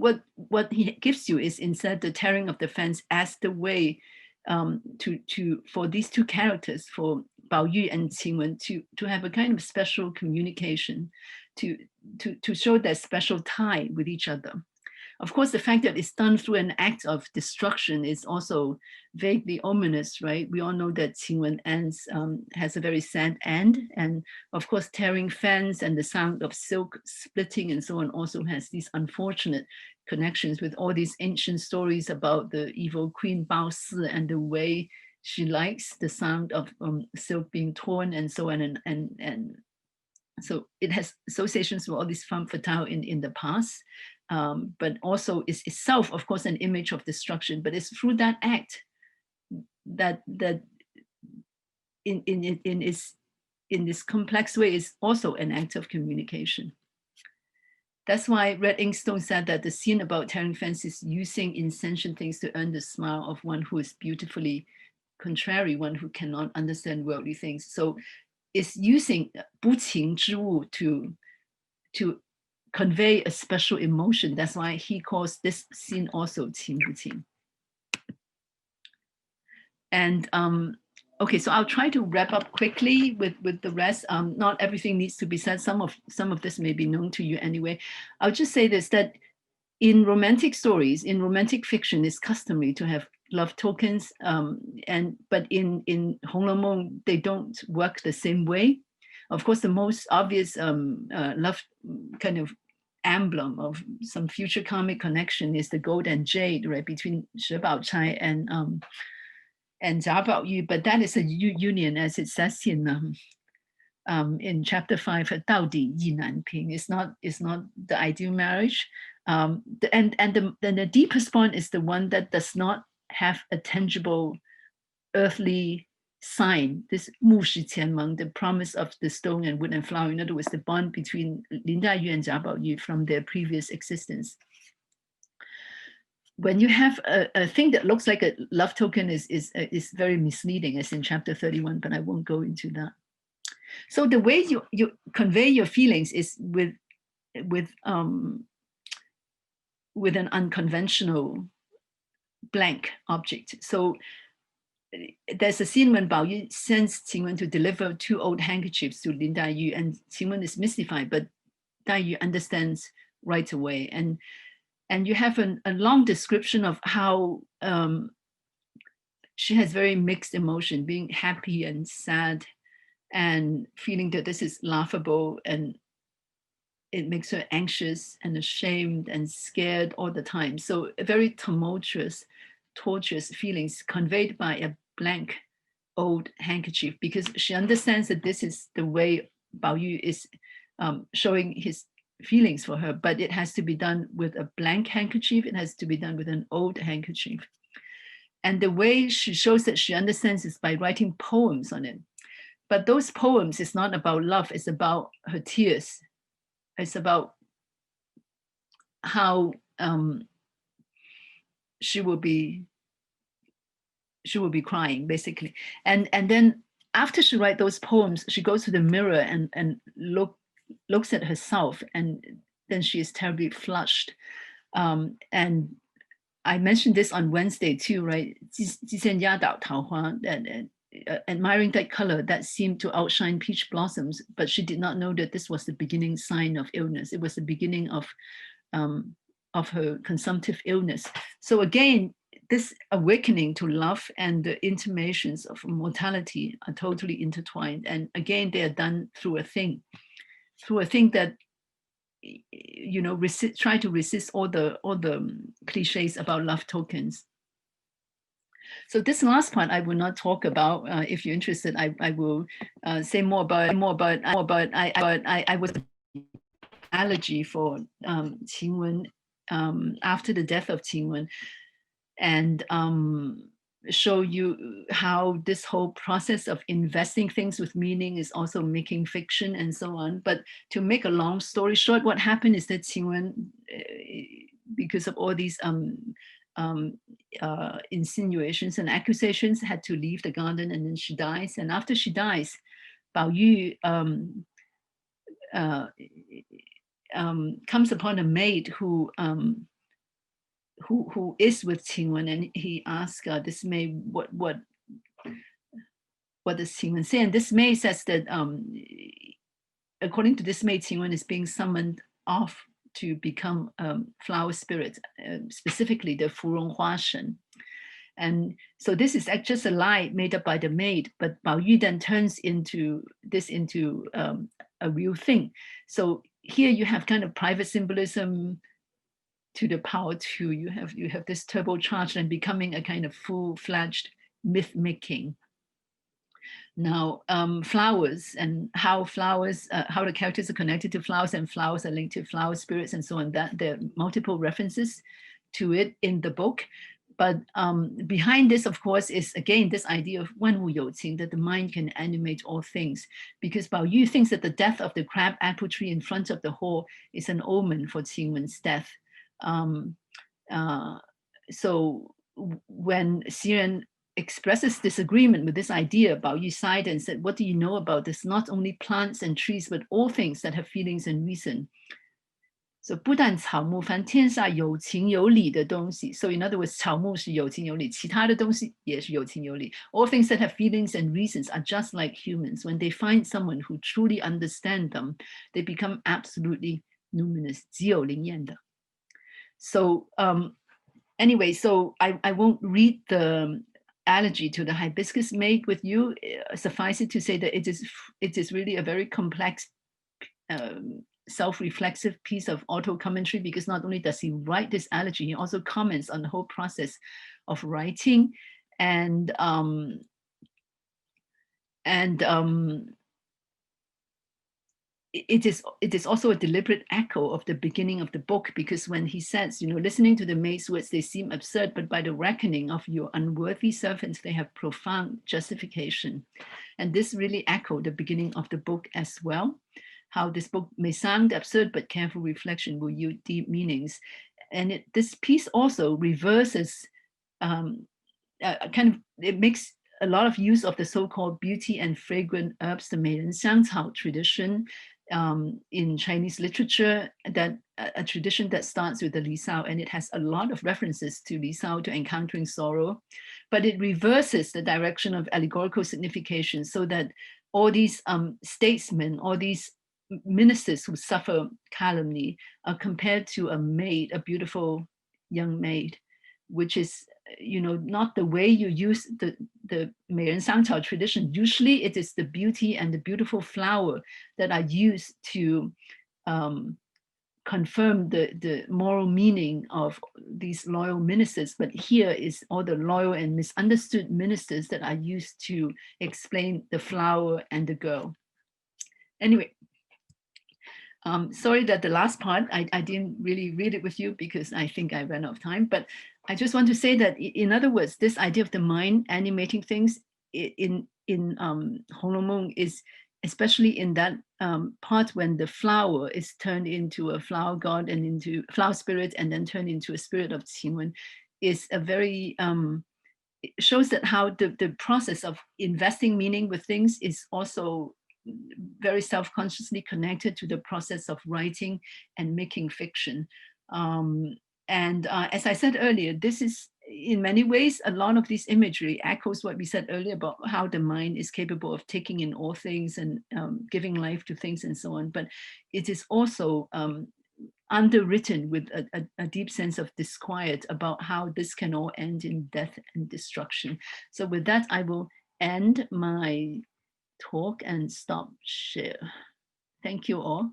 he gives you is instead the tearing of the fence as the way for these two characters, for Bao Yu and Qingwen, to have a kind of special communication, to show that special tie with each other. Of course, the fact that it's done through an act of destruction is also vaguely ominous, right? We all know that Qingwen has a very sad end. And of course, tearing fence and the sound of silk splitting and so on also has these unfortunate connections with all these ancient stories about the evil queen Bao Si and the way she likes the sound of silk being torn and so on. And so it has associations with all these femme fatale in the past. But also is itself, of course, an image of destruction, but it's through that act that in this complex way is also an act of communication. That's why Red Inkstone said that the scene about tearing fence is using insentient things to earn the smile of one who is beautifully contrary, one who cannot understand worldly things. So it's using 不情之物 to convey a special emotion. That's why he calls this scene also 情不情. And okay, so I'll try to wrap up quickly with the rest. Not everything needs to be said. Some of this may be known to you anyway. I'll just say this, that in romantic stories, in romantic fiction, it's customary to have love tokens. But in Hong Lou Meng, they don't work the same way. Of course, the most obvious love kind of emblem of some future karmic connection is the gold and jade, right, between Shi Baochai and Jia Baoyu. But that is a union, as it says in chapter 5, 道地意难平. It's not the ideal marriage. And the deepest point is the one that does not have a tangible earthly sign, this 木石前盟, the promise of the stone and wood and flower. In other words, the bond between Lin Daiyu and Jia Baoyu from their previous existence. When you have a thing that looks like a love token is very misleading, as in chapter 31, but I won't go into that. So the way you convey your feelings is with an unconventional blank object. So there's a scene when Bao Yu sends Qingwen to deliver 2 old handkerchiefs to Lin Daiyu, and Qingwen is mystified, but Daiyu understands right away. And And you have a long description of how she has very mixed emotion, being happy and sad and feeling that this is laughable, and it makes her anxious and ashamed and scared all the time. So very tumultuous, torturous feelings conveyed by a blank old handkerchief, because she understands that this is the way Bao Yu is showing his feelings for her, but it has to be done with a blank handkerchief. It has to be done with an old handkerchief. And the way she shows that she understands is by writing poems on it. But those poems is not about love, it's about her tears. It's about how she will be crying, basically. And then after she writes those poems, she goes to the mirror and looks at herself, and then she is terribly flushed. And I mentioned this on Wednesday too, right? Admiring that color that seemed to outshine peach blossoms, but she did not know that this was the beginning sign of illness. It was the beginning of her consumptive illness. So again, this awakening to love and the intimations of mortality are totally intertwined. And again, they are done through a thing that, you know, try to resist all the cliches about love tokens. So this last part I will not talk about. If you're interested, I will say more about. I was allergy for Qingwen after the death of Qingwen, and show you how this whole process of investing things with meaning is also making fiction and so on. But to make a long story short, what happened is that Qingwen, because of all these insinuations and accusations, had to leave the garden, and then she dies. And after she dies, Bao Yu comes upon a maid who is with Qingwen, and he asks this maid, what does Qingwen say? And this maid says that according to this maid, Qingwen is being summoned off to become flower spirit, specifically the Furong Hua Shen. And so this is just a lie made up by the maid, but Bao Yu then turns into a real thing. So here you have kind of private symbolism to the power two. You have this turbocharged and becoming a kind of full-fledged myth making. Now, flowers and how the characters are connected to flowers, and flowers are linked to flower spirits and so on, that there are multiple references to it in the book. But behind this, of course, is again this idea of wánwu youqing, that the mind can animate all things, because Bao Yu thinks that the death of the crab apple tree in front of the hall is an omen for Qingwen's death. So when Xiren expresses disagreement with this idea, Bao Yu sighed and said, what do you know about this? Not only plants and trees, but all things that have feelings and reason. So 不但草木，凡天下有情有理的东西。So in other words, 草木是有情有理，其他的东西也是有情有理。All things that have feelings and reasons are just like humans. When they find someone who truly understands them, they become absolutely numinous. 只有灵验的。So anyway, so I won't read the allergy to the hibiscus maid with you. Suffice it to say that it is really a very complex self-reflexive piece of auto-commentary, because not only does he write this allergy, he also comments on the whole process of writing, and it is also a deliberate echo of the beginning of the book, because when he says, you know, listening to the maid's words, they seem absurd, but by the reckoning of your unworthy servants, they have profound justification. And this really echoed the beginning of the book as well. How this book may sound absurd, but careful reflection will yield deep meanings. And this piece also reverses, it makes a lot of use of the so-called beauty and fragrant herbs, the 美人香草 tradition in Chinese literature, that a tradition that starts with the Li Sao, and it has a lot of references to Li Sao, to encountering sorrow, but it reverses the direction of allegorical signification, so that all these statesmen, all these ministers who suffer calumny are compared to a maid, a beautiful young maid, which is, not the way you use the 美人香草 tradition. Usually it is the beauty and the beautiful flower that are used to confirm the moral meaning of these loyal ministers. But here is all the loyal and misunderstood ministers that are used to explain the flower and the girl. Anyway, sorry that the last part, I didn't really read it with you because I think I ran out of time, but I just want to say that, in other words, this idea of the mind animating things in Holomun is, especially in that part when the flower is turned into a flower god and into flower spirit and then turned into a spirit of Qingwen, is a very, it shows that how the process of investing meaning with things is also very self-consciously connected to the process of writing and making fiction. As I said earlier, this is in many ways, a lot of this imagery echoes what we said earlier about how the mind is capable of taking in all things and giving life to things and so on. But it is also underwritten with a deep sense of disquiet about how this can all end in death and destruction. So with that, I will end my talk and stop share. Thank you all.